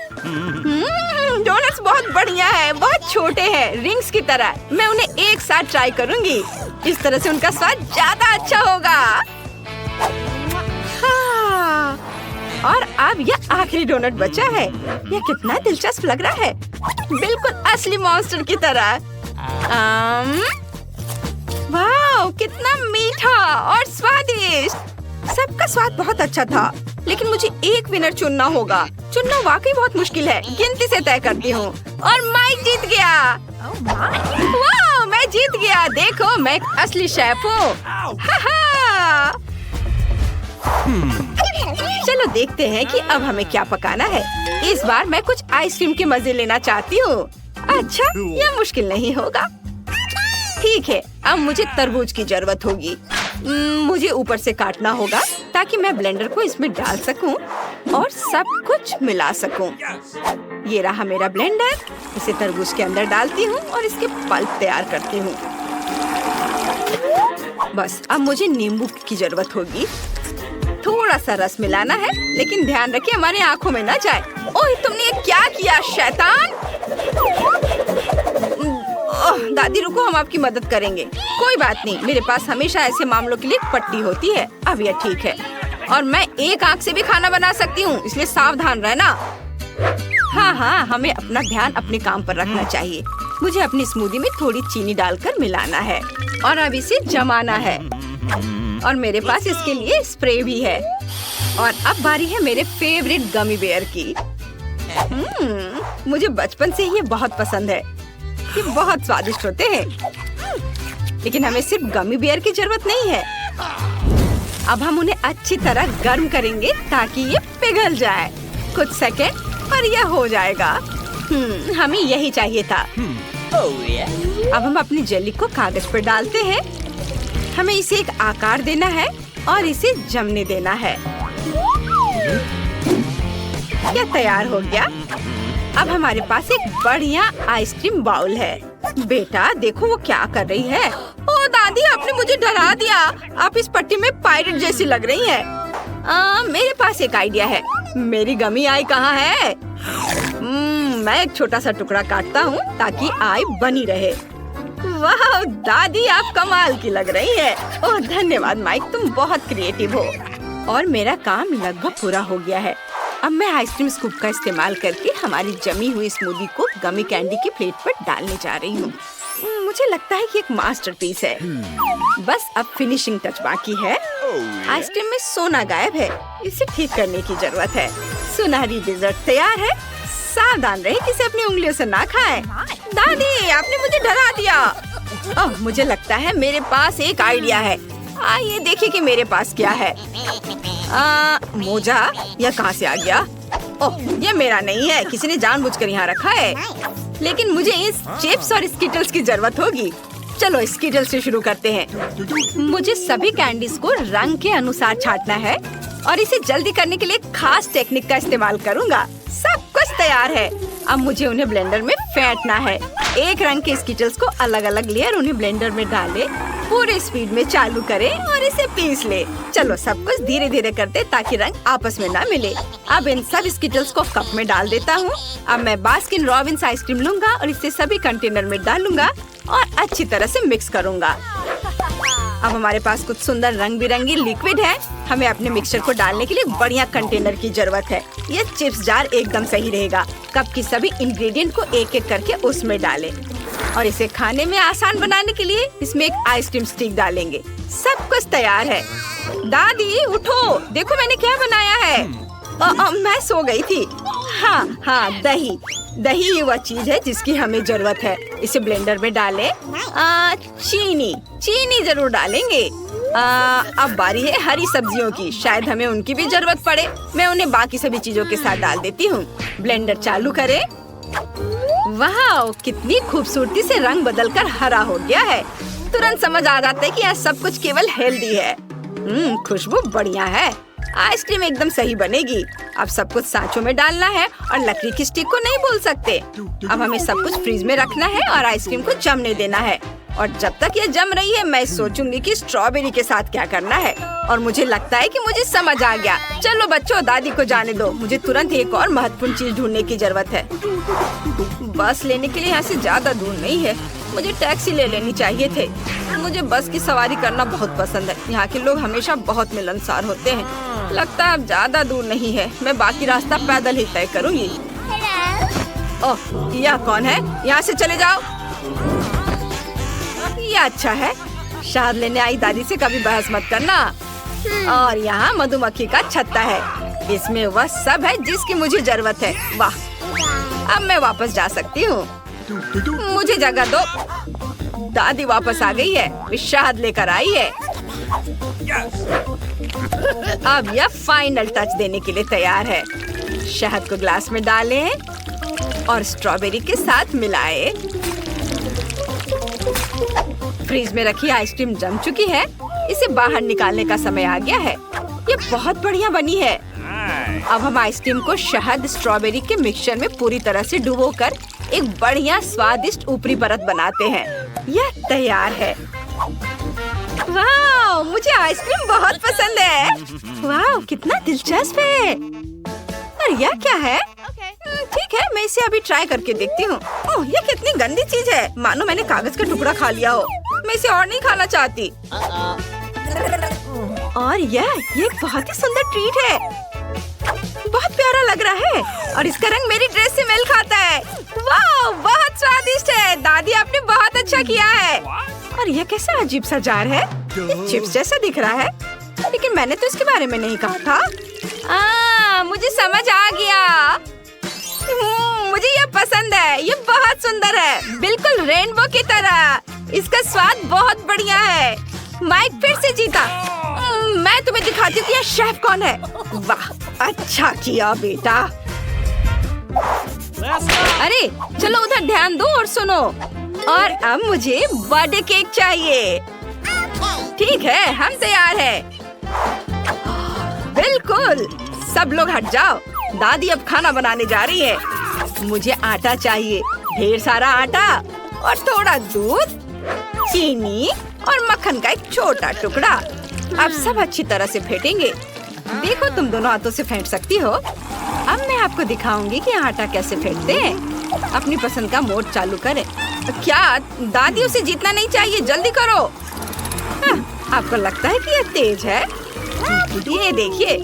A: डोनट्स बहुत बढ़िया है, बहुत छोटे हैं, रिंग्स की तरह। मैं उन्हें एक साथ ट्राई करूंगी, इस तरह से उनका स्वाद ज्यादा अच्छा होगा। हाँ। और अब यह आखिरी डोनट बचा है। यह कितना दिलचस्प लग रहा है, बिल्कुल असली मॉन्स्टर की तरह। वाह, कितना मीठा और स्वादिष्ट। सबका स्वाद बहुत अच्छा था, लेकिन मुझे एक विनर चुनना होगा। चुनना वाकई बहुत मुश्किल है। गिनती से तय करती हूँ और माइक जीत गया। वाह, मैं जीत गया। देखो, मैं एक असली शेफ हूँ। चलो देखते हैं कि अब हमें क्या पकाना है। इस बार मैं कुछ आइसक्रीम के मजे लेना चाहती हूँ। अच्छा, यह मुश्किल नहीं होगा। ठीक है, अब मुझे तरबूज की जरूरत होगी। मुझे ऊपर से काटना होगा ताकि मैं ब्लेंडर को इसमें डाल सकूं और सब कुछ मिला सकूं। ये रहा मेरा ब्लेंडर। इसे तरबूज के अंदर डालती हूँ और इसके पल्प तैयार करती हूँ। बस अब मुझे नींबू की जरूरत होगी। थोड़ा सा रस मिलाना है, लेकिन ध्यान रखिए हमारी आंखों में ना जाए। ओह, तुमने ये क्या किया शैतान? दादी रुको, हम आपकी मदद करेंगे। कोई बात नहीं, मेरे पास हमेशा ऐसे मामलों के लिए पट्टी होती है। अब यह ठीक है। और मैं एक आंख से भी खाना बना सकती हूँ, इसलिए सावधान रहना। हाँ, हमें अपना ध्यान अपने काम पर रखना चाहिए। मुझे अपनी स्मूदी में थोड़ी चीनी डालकर मिलाना है और अब इसे जमाना है। और मेरे पास इसके लिए स्प्रे भी है। और अब बारी है मेरे फेवरेट गमी बेयर की। मुझे बचपन से ये बहुत पसंद है। ये बहुत स्वादिष्ट होते हैं, लेकिन हमें सिर्फ गमी बेयर की जरूरत नहीं है। अब हम उन्हें अच्छी तरह गर्म करेंगे ताकि ये पिघल जाए। कुछ सेकंड और यह हो जाएगा। हमें यही चाहिए था। अब हम अपनी जेली को कागज पर डालते हैं। हमें इसे एक आकार देना है और इसे जमने देना है। यह तैयार हो गया। अब हमारे पास एक बढ़िया आइसक्रीम बाउल है। बेटा देखो वो क्या कर रही है। ओ दादी, आपने मुझे डरा दिया। आप इस पट्टी में पायरेट जैसी लग रही हैं। मेरे पास एक आइडिया है। मेरी गमी आई कहाँ है? मैं एक छोटा सा टुकड़ा काटता हूँ ताकि आई बनी रहे। वाह दादी, आप कमाल की लग रही है। ओह धन्यवाद माइक, तुम बहुत क्रिएटिव हो। और मेरा काम लगभग पूरा हो गया है। अब मैं आइसक्रीम स्कूप का इस्तेमाल करके हमारी जमी हुई स्मूदी को गमी कैंडी की प्लेट पर डालने जा रही हूँ। मुझे लगता है कि एक मास्टरपीस है। बस अब फिनिशिंग टच बाकी है। आइसक्रीम में सोना गायब है, इसे ठीक करने की जरूरत है। सुनहरी डेजर्ट तैयार है। सावधान रहे कि इसे अपनी उंगलियों से ना खाएं। दादी, आपने मुझे डरा दिया। मुझे लगता है मेरे पास एक आइडिया है। आइए देखिए कि मेरे पास क्या है। मोजा, यह कहाँ से आ गया? ओह, यह मेरा नहीं है, किसी ने जानबूझकर यहाँ रखा है। लेकिन मुझे इस चिप्स और स्कीटल्स की जरूरत होगी। चलो स्कीटल्स से शुरू करते हैं। मुझे सभी कैंडीज को रंग के अनुसार छांटना है और इसे जल्दी करने के लिए खास टेक्निक का इस्तेमाल करूँगा। सब कुछ तैयार है। अब मुझे उन्हें ब्लेंडर में फेंटना है। एक रंग के स्कीटल्स को अलग अलग लेयर उन्हें ब्लेंडर में डालें, पूरे स्पीड में चालू करें और इसे पीस ले। चलो सब कुछ धीरे धीरे करते ताकि रंग आपस में ना मिले। अब इन सब स्कीटल्स को कप में डाल देता हूँ। अब मैं बास्किन रॉबिन्स आइसक्रीम लूंगा और इसे सभी कंटेनर में डालूंगा और अच्छी तरह से मिक्स करूंगा। अब हमारे पास कुछ सुंदर रंग बिरंगी लिक्विड है। हमें अपने मिक्सचर को डालने के लिए बढ़िया कंटेनर की जरूरत है। ये चिप्स जार एकदम सही रहेगा। कप की सभी इंग्रेडिएंट को एक एक करके उसमें डालें और इसे खाने में आसान बनाने के लिए इसमें एक आइसक्रीम स्टिक डालेंगे। सब कुछ तैयार है। दादी उठो, देखो मैंने क्या बनाया है। मैं सो गई थी। हाँ, दही ये वह चीज है जिसकी हमें जरूरत है। इसे ब्लेंडर में डालें। चीनी जरूर डालेंगे। अब बारी है हरी सब्जियों की। शायद हमें उनकी भी जरूरत पड़े। मैं उन्हें बाकी सभी चीजों के साथ डाल देती हूँ। ब्लेंडर चालू करें। वाह, कितनी खूबसूरती से रंग बदलकर हरा हो गया है। तुरंत समझ आ जाता है कि यह सब कुछ केवल हेल्दी है। खुशबू बढ़िया है। आइसक्रीम एकदम सही बनेगी। अब सब कुछ सांचों में डालना है और लकड़ी की स्टिक को नहीं भूल सकते। अब हमें सब कुछ फ्रीज में रखना है और आइसक्रीम को जमने देना है। और जब तक ये जम रही है मैं सोचूंगी कि स्ट्रॉबेरी के साथ क्या करना है। और मुझे लगता है कि मुझे समझ आ गया। चलो बच्चों, दादी को जाने दो। मुझे तुरंत एक और महत्वपूर्ण चीज ढूंढने की जरूरत है। बस लेने के लिए यहाँ से ज्यादा दूर नहीं है। मुझे टैक्सी ले लेनी चाहिए थे। मुझे बस की सवारी करना बहुत पसंद है। यहाँ के लोग हमेशा बहुत मिलनसार होते हैं। लगता है अब ज्यादा दूर नहीं है। मैं बाकी रास्ता पैदल ही तय करूँगी। ओह, यह कौन है? यहाँ से चले जाओ। ये अच्छा है। शहद लेने आई दादी से कभी बहस मत करना। और यहाँ मधुमक्खी का छत्ता है। इसमें वह सब है जिसकी मुझे जरूरत है। वाह, अब मैं वापस जा सकती हूँ। मुझे जगह दो। दादी वापस आ गई है। वे शहद लेकर आई है। अब यह फाइनल टच देने के लिए तैयार है। शहद को ग्लास में डालें और स्ट्रॉबेरी के साथ मिलाएं। फ्रीज में रखी आइसक्रीम जम चुकी है। इसे बाहर निकालने का समय आ गया है। ये बहुत बढ़िया बनी है। अब हम आइसक्रीम को शहद स्ट्रॉबेरी के मिक्सचर में पूरी तरह से डुबोकर एक बढ़िया स्वादिष्ट ऊपरी परत बनाते हैं। यह तैयार है। वाह, मुझे आइसक्रीम बहुत पसंद है। वाह, कितना दिलचस्प है। और यह क्या है? ठीक है, मैं इसे अभी ट्राई करके देखती हूँ। ओह, ये कितनी गंदी चीज है। मानो मैंने कागज का टुकड़ा खा लिया हो। मैं इसे और नहीं खाना चाहती। और यह एक बहुत ही सुंदर ट्रीट है। बहुत प्यारा लग रहा है और इसका रंग मेरी ड्रेस से मेल खाता है। वाह, बहुत स्वादिष्ट है। दादी, आपने बहुत अच्छा किया है। और यह कैसा अजीब सा जार है। ये चिप्स जैसा दिख रहा है, लेकिन मैंने तो इसके बारे में नहीं कहा था। मुझे समझ आ गया। मुझे यह पसंद है। ये बहुत सुंदर है, बिल्कुल रेनबो की तरह। इसका स्वाद बहुत बढ़िया है। माइक फिर से जीता। मैं तुम्हें दिखाती हूँ कि यह शेफ कौन है। वाह, अच्छा किया बेटा। अरे चलो उधर ध्यान दो और सुनो। और अब मुझे बर्थडे केक चाहिए। ठीक है, हम तैयार हैं। बिल्कुल, सब लोग हट जाओ। दादी अब खाना बनाने जा रही है। मुझे आटा चाहिए, ढेर सारा आटा और थोड़ा दूध, चीनी और मक्खन का एक छोटा टुकड़ा। अब सब अच्छी तरह से फेंटेंगे। देखो, तुम दोनों हाथों से फेंट सकती हो। अब मैं आपको दिखाऊंगी कि आटा कैसे फेंटते हैं। अपनी पसंद का मोड चालू करें। क्या दादी, उसे जीतना नहीं चाहिए, जल्दी करो। आपको लगता है कि यह तेज है? ये देखिए।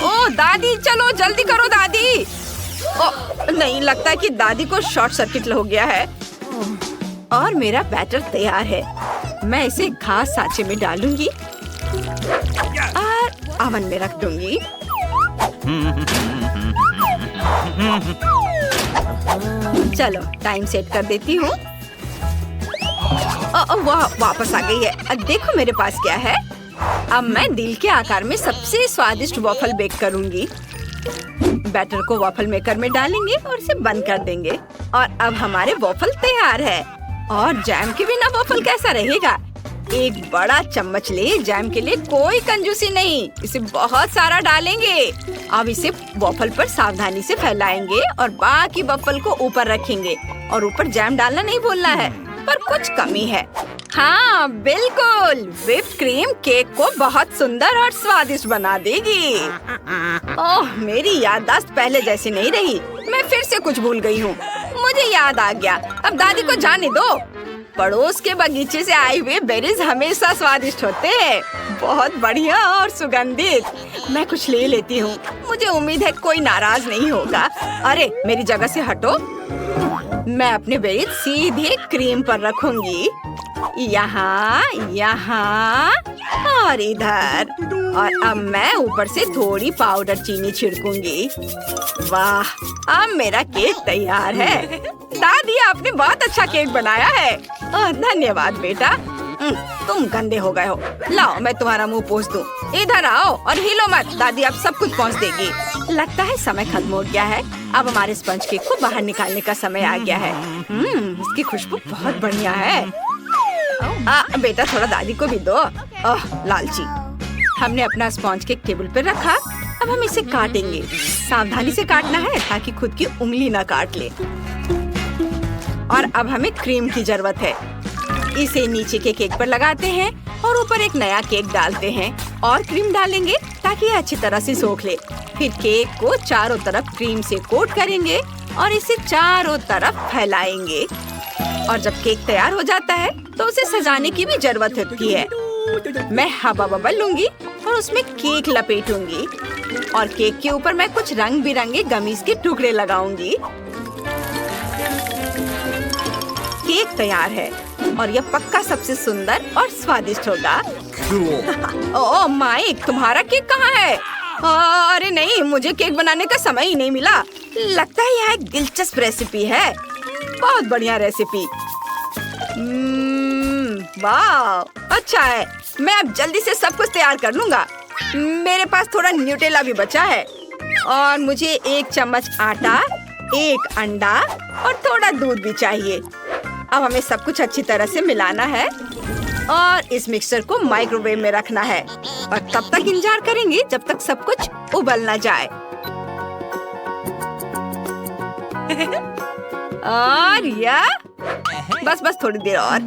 A: ओ दादी, चलो जल्दी करो दादी। ओ नहीं, लगता है कि दादी को शॉर्ट सर्किट हो गया है। और मेरा बैटर तैयार है। मैं इसे खास सांचे में डालूंगी और ओवन में रख दूंगी। चलो टाइम सेट कर देती हूँ। वाह, वापस आ गई है। अब देखो मेरे पास क्या है। अब मैं दिल के आकार में सबसे स्वादिष्ट वॉफल बेक करूंगी। बैटर को वॉफल मेकर में डालेंगे और इसे बंद कर देंगे। और अब हमारे वॉफल तैयार है। और जैम के बिना वॉफल कैसा रहेगा? एक बड़ा चम्मच ले। जैम के लिए कोई कंजूसी नहीं, इसे बहुत सारा डालेंगे। अब इसे वॉफल पर सावधानी से फैलाएंगे और बाकी वॉफल को ऊपर रखेंगे। और ऊपर जैम डालना नहीं भूलना है, पर कुछ कमी है। हाँ बिल्कुल, व्हिप क्रीम केक को बहुत सुंदर और स्वादिष्ट बना देगी। ओह, मेरी याददाश्त पहले जैसी नहीं रही। मैं फिर से कुछ भूल गई हूँ। मुझे याद आ गया। अब दादी को जाने दो। पड़ोस के बगीचे से आए हुए बेरीज हमेशा स्वादिष्ट होते हैं। बहुत बढ़िया और सुगंधित। मैं कुछ ले लेती हूँ। मुझे उम्मीद है कोई नाराज नहीं होगा। अरे मेरी जगह से हटो। मैं अपने बेरीज सीधे क्रीम पर रखूंगी। यहाँ, यहाँ और इधर। और अब मैं ऊपर से थोड़ी पाउडर चीनी छिड़कूंगी। वाह, अब मेरा केक तैयार है। दादी, आपने बहुत अच्छा केक बनाया है। धन्यवाद बेटा। तुम गंदे हो गए हो। लाओ, मैं तुम्हारा मुंह पोंछ दूं। इधर आओ और हिलो मत। दादी अब सब कुछ पोंछ देगी। लगता है समय खत्म हो गया है। अब हमारे स्पंज केक को बाहर निकालने का समय आ गया है। इसकी खुशबू बहुत बढ़िया है। बेटा, थोड़ा दादी को भी दो। ओह लालची। हमने अपना स्पॉन्ज केक टेबल पर रखा। अब हम इसे काटेंगे। सावधानी से काटना है ताकि खुद की उंगली ना काट ले। और अब हमें क्रीम की जरूरत है। इसे नीचे के केक पर लगाते हैं और ऊपर एक नया केक डालते हैं और क्रीम डालेंगे ताकि ये अच्छी तरह से सोख ले। फिर केक को चारों तरफ क्रीम से कोट करेंगे और इसे चारों तरफ फैलाएंगे। और जब केक तैयार हो जाता है तो उसे सजाने की भी जरूरत होती है। मैं हवा बबल लूंगी और उसमें केक लपेटूंगी और केक के ऊपर मैं कुछ रंग बिरंगे गमीज के टुकड़े लगाऊंगी। केक तैयार है और यह पक्का सबसे सुंदर और स्वादिष्ट होगा।
C: Cool.
A: ओह माइक, तुम्हारा केक कहाँ है? अरे नहीं, मुझे केक बनाने का समय ही नहीं मिला। लगता है यह एक दिलचस्प रेसिपी है। बहुत बढ़िया रेसिपी। वाह, अच्छा है। मैं अब जल्दी से सब कुछ तैयार कर लूंगा। मेरे पास थोड़ा न्यूटेला भी बचा है और मुझे 1 चम्मच आटा, 1 अंडा और थोड़ा दूध भी चाहिए। अब हमें सब कुछ अच्छी तरह से मिलाना है और इस मिक्सचर को माइक्रोवेव में रखना है और तब तक इंतजार करेंगे जब तक सब कुछ उबल ना जाए। और या बस थोड़ी देर और।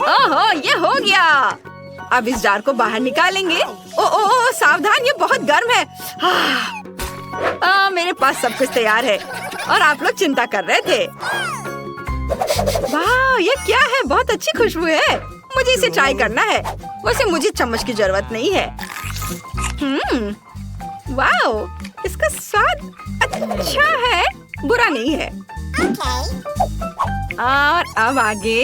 A: ओहो, ये हो गया। अब इस जार को बाहर निकालेंगे। ओ सावधान, ये बहुत गर्म है। मेरे पास सब कुछ तैयार है और आप लोग चिंता कर रहे थे। वाह, ये क्या है? बहुत अच्छी खुशबू है। मुझे इसे ट्राई करना है। वैसे मुझे चम्मच की जरूरत नहीं है। वाह, इसका स्वाद अच्छा है, बुरा नहीं है। और अब आगे,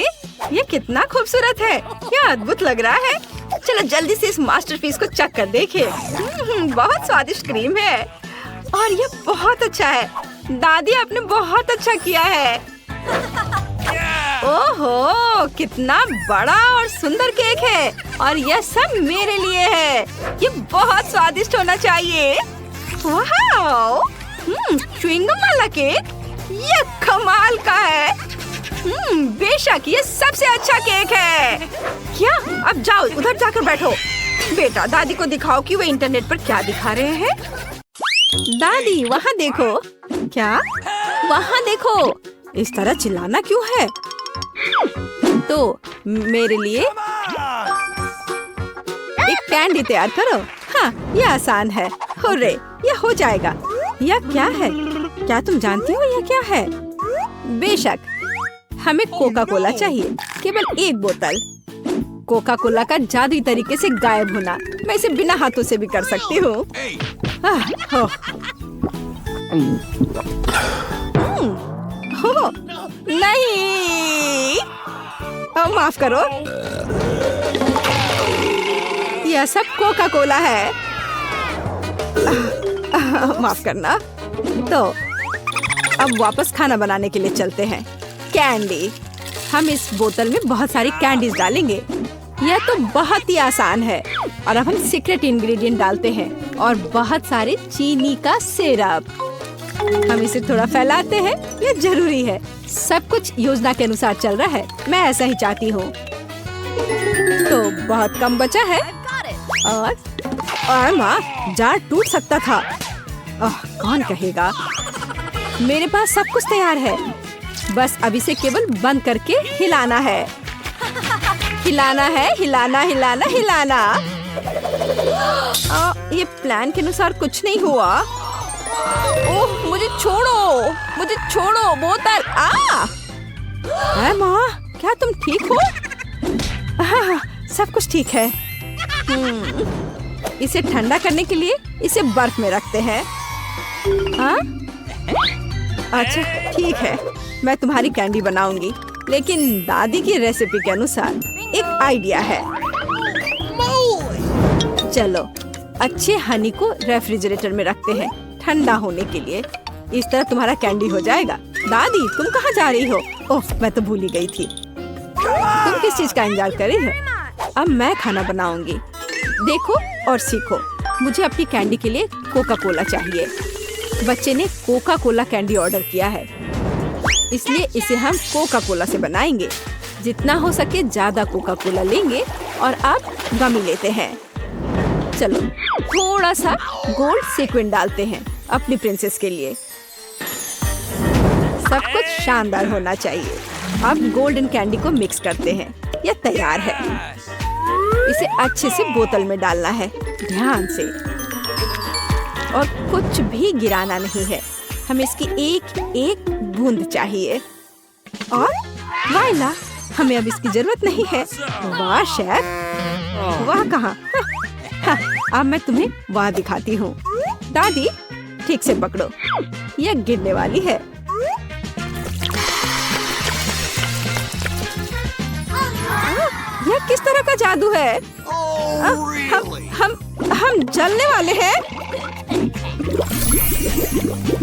A: ये कितना खूबसूरत है। यह अद्भुत लग रहा है। चलो जल्दी से इस मास्टरपीस को चख कर देखें। बहुत स्वादिष्ट क्रीम है और ये बहुत अच्छा है। दादी, आपने बहुत अच्छा किया है। ओहो, कितना बड़ा और सुंदर केक है और यह सब मेरे लिए है। ये बहुत स्वादिष्ट होना चाहिए। वाह, च्युइंगम वाला केक, ये कमाल का है। बेशक ये सबसे अच्छा केक है। क्या? अब जाओ उधर जाकर बैठो। बेटा, दादी को दिखाओ कि वे इंटरनेट पर क्या दिखा रहे हैं। दादी, वहाँ देखो। क्या? वहाँ देखो। इस तरह चिल्लाना क्यों है? तो मेरे लिए एक कैंडी तैयार करो। हाँ, ये आसान है। हुर्रे, ये हो जाएगा। यह क्या है? क्या तुम जानती हो यह क्या है? बेशक, हमें कोका कोला चाहिए। केवल 1 बोतल। कोका कोला का जादुई तरीके से गायब होना। मैं इसे बिना हाथों से भी कर सकती हूँ। नहीं, माफ करो। यह सब कोका कोला है। माफ करना। तो अब वापस खाना बनाने के लिए चलते हैं। कैंडी, हम इस बोतल में बहुत सारी कैंडीज डालेंगे। यह तो बहुत ही आसान है। और अब हम सीक्रेट इंग्रेडिएंट डालते हैं और बहुत सारे चीनी का सिरप। हम इसे थोड़ा फैलाते हैं, यह जरूरी है। सब कुछ योजना के अनुसार चल रहा है। मैं ऐसा ही चाहती हूँ। तो बहुत कम बचा है और माँ, जार टूट सकता था। कौन कहेगा? मेरे पास सब कुछ तैयार है। बस अब इसे केवल बंद करके हिलाना है। हिलाना है, हिलाना हिलाना हिलाना। ये प्लान के अनुसार कुछ नहीं हुआ। ओह, मुझे छोड़ो बोतल। माँ, क्या तुम ठीक हो? सब कुछ ठीक है। इसे ठंडा करने के लिए इसे बर्फ में रखते हैं। अच्छा, ठीक है। मैं तुम्हारी कैंडी बनाऊंगी, लेकिन दादी की रेसिपी के अनुसार। एक आइडिया है। चलो, अच्छे हनी को रेफ्रिजरेटर में रखते हैं ठंडा होने के लिए। इस तरह तुम्हारा कैंडी हो जाएगा। दादी, तुम कहाँ जा रही हो? ओह, मैं तो भूल ही गई थी। तुम किस चीज का इंतजार कर रही हो? अब मैं खाना बनाऊंगी। देखो और सीखो। मुझे अपनी कैंडी के लिए कोका कोला चाहिए। बच्चे ने कोका कोला कैंडी ऑर्डर किया है, इसलिए इसे हम कोका कोला से बनाएंगे। जितना हो सके ज्यादा कोका कोला लेंगे और अब गमी लेते हैं। चलो थोड़ा सा गोल्ड सीक्वेंस डालते हैं अपनी प्रिंसेस के लिए। सब कुछ शानदार होना चाहिए। अब गोल्डन कैंडी को मिक्स करते हैं। यह तैयार है। इसे अच्छे से बोतल में डालना है, ध्यान से, और कुछ भी गिराना नहीं है। हमें इसकी एक एक बूंद चाहिए। और वाइला, हमें अब इसकी जरूरत नहीं है। वाह शेफ, वाह कहाँ? अब मैं तुम्हें वाह दिखाती हूँ। दादी ठीक से पकड़ो, यह गिरने वाली है। यह किस तरह का जादू है? हम जलने वाले हैं।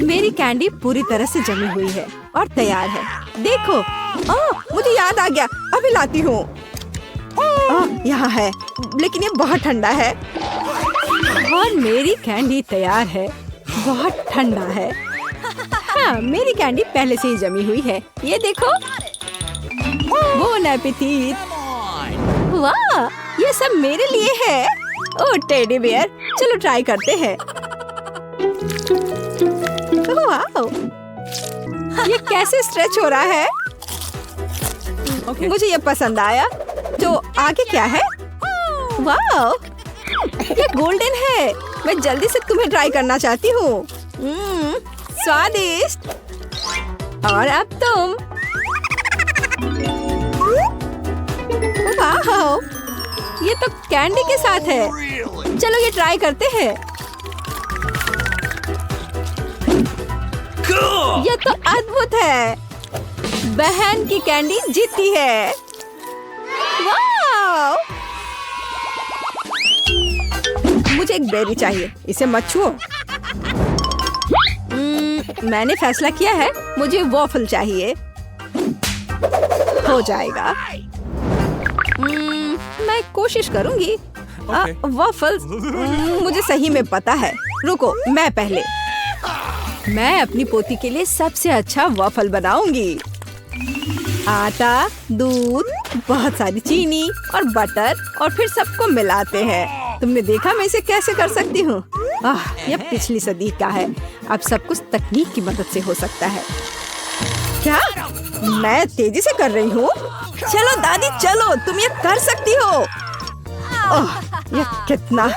A: मेरी कैंडी पूरी तरह से जमी हुई है और तैयार है। देखो, मुझे याद आ गया, अभी लाती हूँ। यहाँ है, लेकिन ये बहुत ठंडा है। और मेरी कैंडी तैयार है, बहुत ठंडा है। हाँ, मेरी कैंडी पहले से ही जमी हुई है। ये देखो, बोन एपेटिट। वाह, ये सब मेरे लिए है। ओह टेडी बियर, चलो ट्राई करते हैं। वाह, ये कैसे स्ट्रेच हो रहा है? मुझे ये पसंद आया। तो आगे क्या है? वाह, ये गोल्डन है। मैं जल्दी से तुम्हें ट्राई करना चाहती हूँ। स्वादिष्ट। और अब तुम। वाह, ये तो कैंडी के साथ है। चलो ये ट्राई करते हैं। ये तो अद्भुत है। बहन की कैंडी जीती है। वाह! मुझे एक बेरी चाहिए, इसे मत छुओ। मैंने फैसला किया है, मुझे वॉफल चाहिए। हो जाएगा। मैं कोशिश करूंगी। वॉफल्स मुझे सही में पता है। रुको, मैं पहले। मैं अपनी पोती के लिए सबसे अच्छा वॉफल बनाऊंगी। आटा, दूध, बहुत सारी चीनी और बटर, और फिर सबको मिलाते हैं। तुमने देखा मैं इसे कैसे कर सकती हूँ? यह पिछली सदी का है। अब सब कुछ तकनीक की मदद से हो सकता है। क्या मैं तेजी से कर रही हूँ? चलो दादी, चलो, तुम ये कर सकती हो। यह कितना,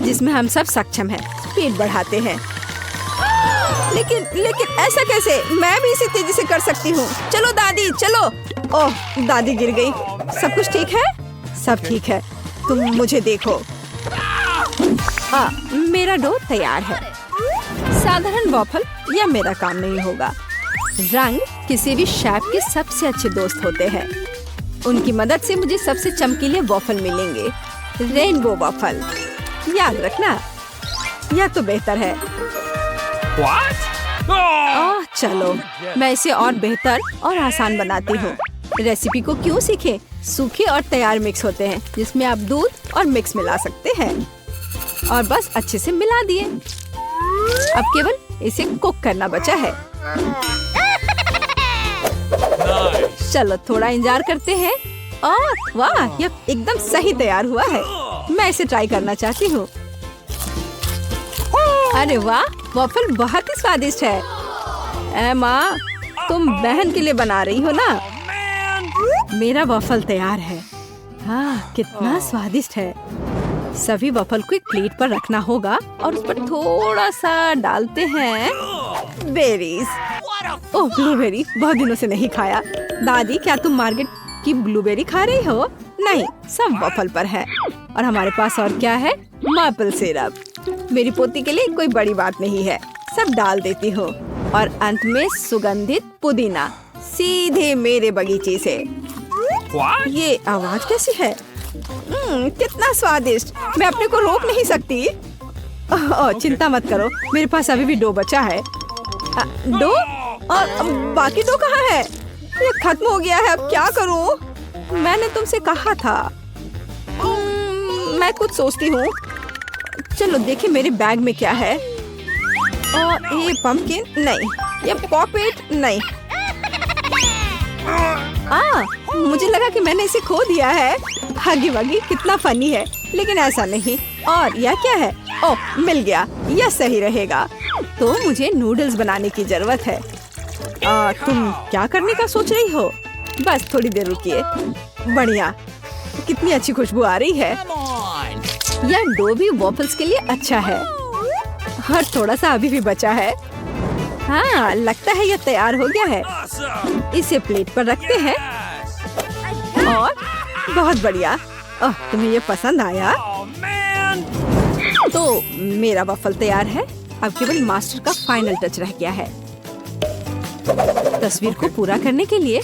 A: जिसमें हम सब सक्षम हैं। स्पीड बढ़ाते हैं। लेकिन ऐसा कैसे? मैं भी इसे तेजी से कर सकती हूँ। चलो दादी, चलो। ओह, दादी गिर गई। सब कुछ ठीक है? सब ठीक है। तुम मुझे देखो। मेरा डो तैयार है। साधारण वॉफल या मेरा काम नहीं होगा। रंग किसी भी शेफ के सबसे अच्छे दोस्त होते हैं। उनकी मदद से मुझे सबसे चमकीले वॉफल मिलेंगे। रेनबो वॉफल, याद रखना। यह तो बेहतर है।
C: What?
A: चलो, मैं इसे और बेहतर और आसान बनाती हूँ। रेसिपी को क्यों सीखें? सूखे और तैयार मिक्स होते हैं, जिसमें आप दूध और मिक्स मिला सकते हैं। और बस अच्छे से मिला दिए। अब केवल इसे कुक करना बचा है।
C: Nice.
A: चलो थोड़ा इंतजार करते हैं। वाह, यह एकदम सही तैयार हुआ है। मैं इसे ट्राई करना चाहती हूँ। अरे वाह, वॉफल बहुत ही स्वादिष्ट है। माँ, तुम बहन के लिए बना रही हो ना? मेरा वॉफल तैयार है। कितना स्वादिष्ट है। सभी वॉफल को एक प्लेट पर रखना होगा और उस पर थोड़ा सा डालते हैं बेरीज। ओह, ब्लूबेरी, बहुत दिनों से नहीं खाया। दादी, क्या तुम मार्केट की ब्लूबेरी खा रही हो? नहीं, सब वॉफल पर है। और हमारे पास और क्या है? Maple syrup. मेरी पोती के लिए कोई बड़ी बात नहीं है, सब डाल देती हूँ। और अंत में सुगंधित पुदीना, सीधे मेरे बगीचे से।
C: What?
A: ये आवाज कैसी है? कितना स्वादिष्ट, मैं अपने को रोक नहीं सकती। चिंता मत करो, मेरे पास अभी भी डो बचा है। डो? और बाकी डो कहाँ है? ये खत्म हो गया है, अब क्या करूँ? मैंने तुमसे कहा था। मैं कुछ सोचती हूँ। चलो देखें मेरे बैग में क्या है। ये पंपकिन नहीं, ये पॉकेट नहीं। मुझे लगा कि मैंने इसे खो दिया है। हगी वगी कितना फनी है, लेकिन ऐसा नहीं। और यह क्या है? ओह, मिल गया, यह सही रहेगा। तो मुझे नूडल्स बनाने की जरूरत है। तुम क्या करने का सोच रही हो? बस थोड़ी देर रुकिए। बढ़िया, कितनी अच्छी खुशबू आ रही है। यह डो भी वॉफल्स के लिए अच्छा है। और थोड़ा सा अभी भी बचा है। हाँ, लगता है यह तैयार हो गया है। इसे प्लेट पर रखते हैं। और बहुत बढ़िया। ओह, तुम्हें ये पसंद आया? तो मेरा वफल तैयार है। अब केवल मास्टर का फाइनल टच रह गया है। तस्वीर को पूरा करने के लिए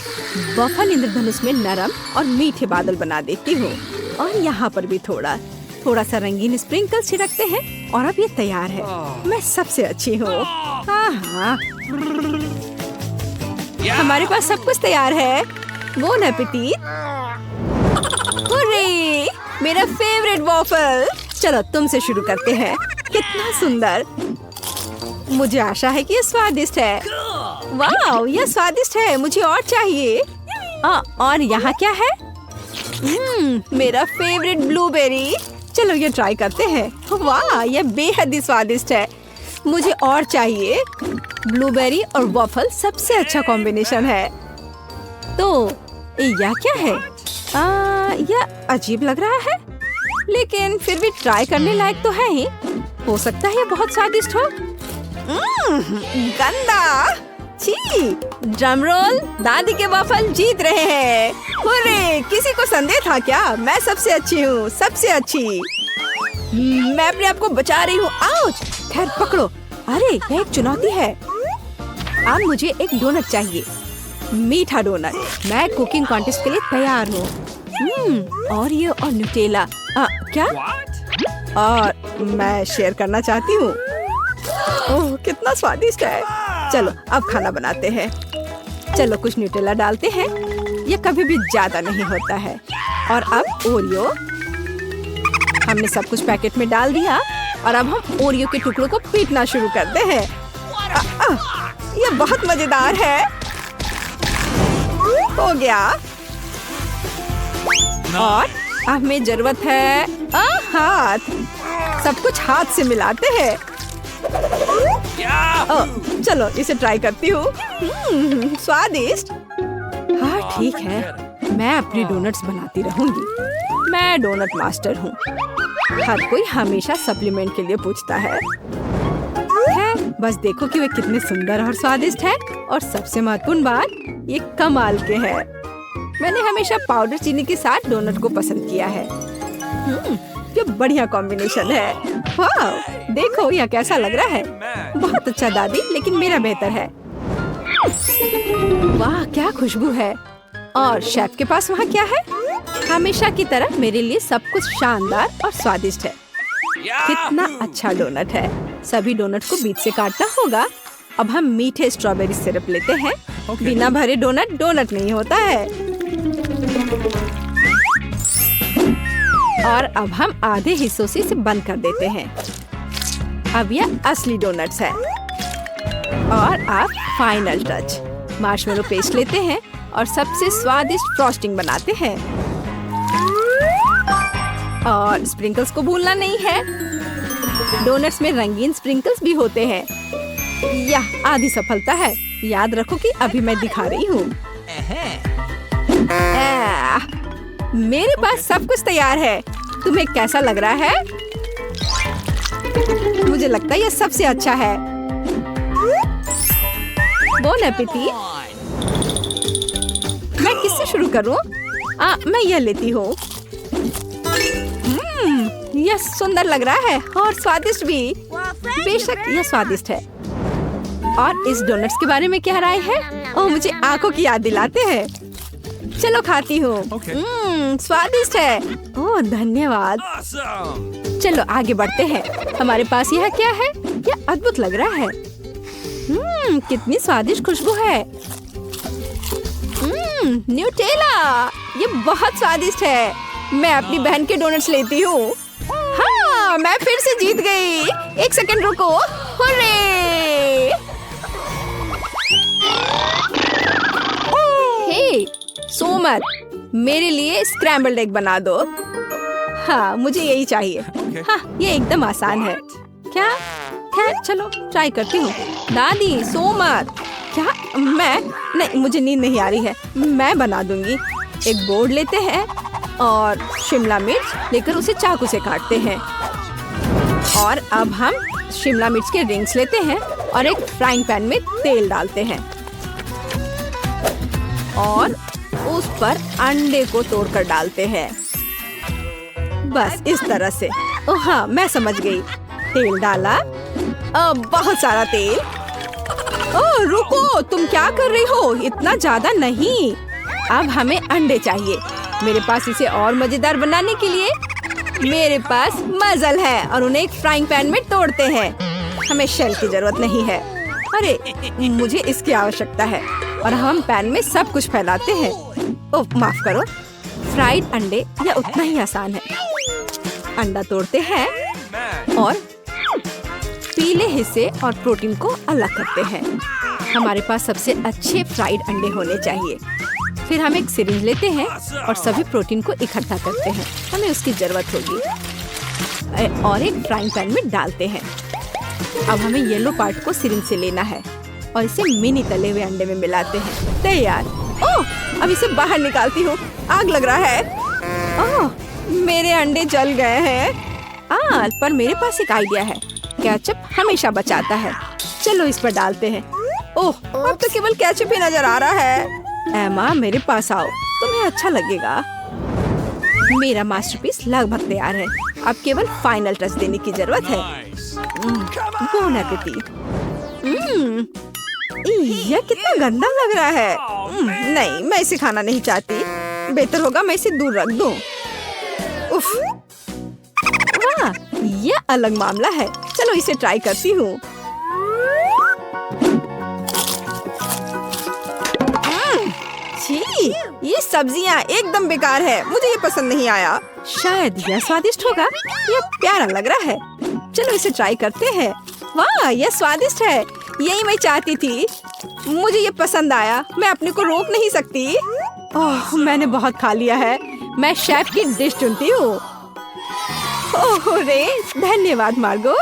A: वफल इंद्रधनुष में नरम और मीठे बादल बना देती हूँ। और यहाँ पर भी थोड़ा सा रंगीन स्प्रिंकल छिड़कते हैं। और अब ये तैयार है। मैं सबसे अच्छी हूँ। हाँ, हमारे पास सब कुछ तैयार है। Bone appétit. हुर्रे, मेरा फेवरेट वॉफल। चलो तुमसे शुरू करते हैं। कितना सुंदर। मुझे आशा है कि ये स्वादिष्ट है। वाह, यह स्वादिष्ट है। मुझे और चाहिए। और यहाँ क्या है? मेरा फेवरेट ब्लूबेरी। चलो ये ट्राई करते हैं। वाह, यह बेहद ही स्वादिष्ट है। मुझे और चाहिए। ब्लूबेरी और वॉफल सबसे अच्छा कॉम्बिनेशन है। तो यह क्या है? यह अजीब लग रहा है, लेकिन फिर भी ट्राई करने लायक तो है ही। हो सकता है यह बहुत स्वादिष्ट हो। गंदा। छी, ड्रम रोल। दादी के वॉफल जीत रहे हैं। हुर्रे, किसी को संदेह था क्या? मैं सबसे अच्छी हूँ, सबसे अच्छी। मैं अपने आप को बचा रही हूँ। आउच! खैर पकड़ो। अरे, यह एक चुनौती है। अब मुझे एक डोनट चाहिए। मीठा डोनट। मैं कुकिंग कॉन्टेस्ट के लिए तैयार हूँ। और ये और न्यूटेला। क्या? और मैं शेयर करना चाहती हूँ। ओह, कितना स्वादिष्ट है। चलो अब खाना बनाते हैं। चलो कुछ न्यूटेला डालते हैं। ये कभी भी ज्यादा नहीं होता है। और अब ओरियो। हमने सब कुछ पैकेट में डाल दिया। और अब हम ओरियो के टुकड़ों को पीटना शुरू करते हैं। ये बहुत मजेदार है। हो गया। और अब हमें जरूरत है हाथ। सब कुछ हाथ से मिलाते हैं। चलो इसे ट्राई करती हूँ। स्वादिष्ट। हाँ ठीक है, मैं अपनी डोनट्स बनाती रहूंगी। मैं डोनट मास्टर हूँ। हर कोई हमेशा सप्लीमेंट के लिए पूछता है। बस देखो कि वे कितने सुंदर और स्वादिष्ट है। और सबसे महत्वपूर्ण बात, ये कमाल के हैं। मैंने हमेशा पाउडर चीनी के साथ डोनट को पसंद किया है। ये बढ़िया कॉम्बिनेशन है। वाह, देखो यह कैसा लग रहा है। बहुत अच्छा दादी, लेकिन मेरा बेहतर है। वाह, क्या खुशबू है। और शेफ के पास वहाँ क्या है? हमेशा की तरह मेरे लिए सब कुछ शानदार और स्वादिष्ट है। कितना अच्छा डोनट है। सभी डोनट को बीच से काटना होगा। अब हम मीठे स्ट्रॉबेरी सिरप लेते हैं। बिना भरे डोनट डोनट नहीं होता है। और अब हम आधे हिस्सों से इसे बंद कर देते हैं। अब यह असली डोनट्स है। और अब फाइनल टच, मार्शमेलो पेस्ट लेते हैं और सबसे स्वादिष्ट फ्रॉस्टिंग बनाते हैं। और स्प्रिंकल्स को भूलना नहीं है। डोनट्स में रंगीन स्प्रिंकल्स भी होते हैं। यह आधी सफलता है। याद रखो कि अभी मैं दिखा रही हूँ। मेरे पास सब कुछ तैयार है। तुम्हें कैसा लग रहा है? मुझे लगता है यह सबसे अच्छा है। Bone appétit. मैं किससे शुरू करूं? मैं यह लेती हूँ। यह सुंदर लग रहा है और स्वादिष्ट भी। बेशक यह स्वादिष्ट है। और इस डोनट्स के बारे में क्या राय है? ओह, मुझे आंखों की याद दिलाते हैं। चलो खाती हूँ। स्वादिष्ट है। ओह धन्यवाद। चलो आगे बढ़ते हैं। हमारे पास यह क्या है? यह अद्भुत लग रहा है। कितनी स्वादिष्ट खुशबू है। न्यूटेला, ये बहुत स्वादिष्ट है। मैं अपनी बहन के डोनट्स लेती हूँ। हाँ, मैं फिर से जीत गई। एक सेकंड रुको। हुर्रे! हे, सो मत। मेरे लिए स्क्रैम्बल्ड एग बना दो। हाँ, मुझे यही चाहिए। हाँ, ये एकदम आसान है। क्या? खैर चलो ट्राई करती हूँ। दादी सो मत। क्या? मैं नहीं, मुझे नींद नहीं आ रही है। मैं बना दूंगी। एक बोर्ड लेते हैं और शिमला मिर्च लेकर उसे चाकू से काटते हैं। और अब हम शिमला मिर्च के रिंग्स लेते हैं और एक फ्राइंग पैन में तेल डालते हैं और उस पर अंडे को तोड़कर डालते हैं। बस इस तरह से। ओह हाँ, मैं समझ गई। तेल डाला, बहुत सारा तेल। ओह रुको, तुम क्या कर रही हो? इतना ज्यादा नहीं। अब हमें अंडे चाहिए। मेरे पास इसे और मजेदार बनाने के लिए मेरे पास मजल है और उन्हें एक फ्राइंग पैन में तोड़ते हैं। हमें शेल की जरूरत नहीं है। अरे मुझे इसकी आवश्यकता है। और हम पैन में सब कुछ फैलाते हैं। ओह माफ करो। फ्राइड अंडे यह उतना ही आसान है। अंडा तोड़ते हैं और पीले हिस्से और प्रोटीन को अलग करते हैं। हमारे पास सबसे अच्छे फ्राइड अंडे होने चाहिए। फिर हम एक सिरिंज लेते हैं और सभी प्रोटीन को इकट्ठा करते हैं। हमें उसकी जरूरत होगी और एक फ्राइंग पैन में डालते हैं। अब हमें येलो पार्ट को सिरिंज से लेना है और इसे मिनी तले हुए अंडे में मिलाते हैं। तैयार। ओह, अब इसे बाहर निकालती हूँ। आग लग रहा है। ओह, मेरे अंडे जल गए हैं। पर मेरे पास एक आइडिया है। केचप हमेशा बचाता है। चलो इस पर डालते हैं। ओह, अब तो केवल केचप ही नजर आ रहा है। एमा, मेरे पास आओ, तुम्हें अच्छा लगेगा। मेरा मास्टरपीस लगभग तैयार है। अब केवल फाइनल टच देने की जरूरत है। Bone appétit. यह कितना गंदा लग रहा है। नहीं, मैं इसे खाना नहीं चाहती। बेहतर होगा मैं इसे दूर रख दूं। उफ, वाह, यह अलग मामला है। चलो इसे ट्राई करती हूँ। ये सब्जियाँ एकदम बेकार है। मुझे ये पसंद नहीं आया। शायद यह स्वादिष्ट होगा। यह प्यारा लग रहा है। चलो इसे ट्राई करते हैं। वाह, यह स्वादिष्ट है। यही मैं चाहती थी। मुझे ये पसंद आया। मैं अपने को रोक नहीं सकती। ओह, मैंने बहुत खा लिया है। मैं शेफ की डिश चुनती हूँ। ओह रे, धन्यवाद मार्गो।